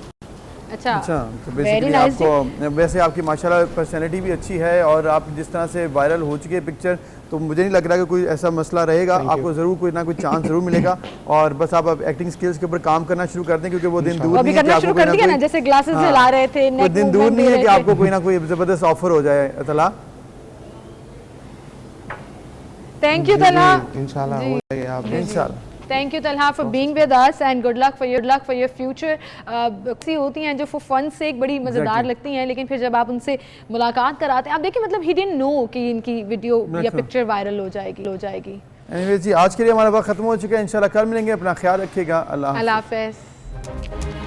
Speaker 1: अच्छा,
Speaker 2: तो बेसिकली आपको, वैसे आपकी माशाल्लाह पर्सनैलिटी भी अच्छी है और आप जिस तरह से वायरल हो चुकी है पिक्चर, तो मुझे नहीं लग रहा कि कोई ऐसा मसला रहेगा। आपको ज़रूर कोई ना कोई चांस ज़रूर मिलेगा और बस आप एक्टिंग स्किल्स के ऊपर काम करना शुरू कर दें, क्योंकि वो दिन दूर नहीं है कि आपको कोई ना,
Speaker 1: जैसे ग्लासेस हिला रहे थे,
Speaker 2: कोई दिन दूर नहीं है कि आपको कोई ना कोई ज़बरदस्त ऑफर हो जाए। तला,
Speaker 1: थैंक यू तला,
Speaker 12: इंशाल्लाह हो जाएगा आप,
Speaker 2: इंशाल्लाह।
Speaker 1: Thank you Talha for being with us and good luck for your future. सी होती हैं जो फॉर फन से एक बड़ी मज़ेदार लगती हैं, लेकिन फिर जब आप उनसे मुलाकात कराते हैं, आप देखिए मतलब ही डिडंट नो कि इनकी वीडियो या पिक्चर वायरल हो जाएगी।
Speaker 2: एनीवेज जी, आज के लिए हमारा वक्त खत्म हो चुका है, इंशाल्लाह कल मिलेंगे, अपना ख्याल रखिएगा, अल्लाह
Speaker 1: हाफ़िज़।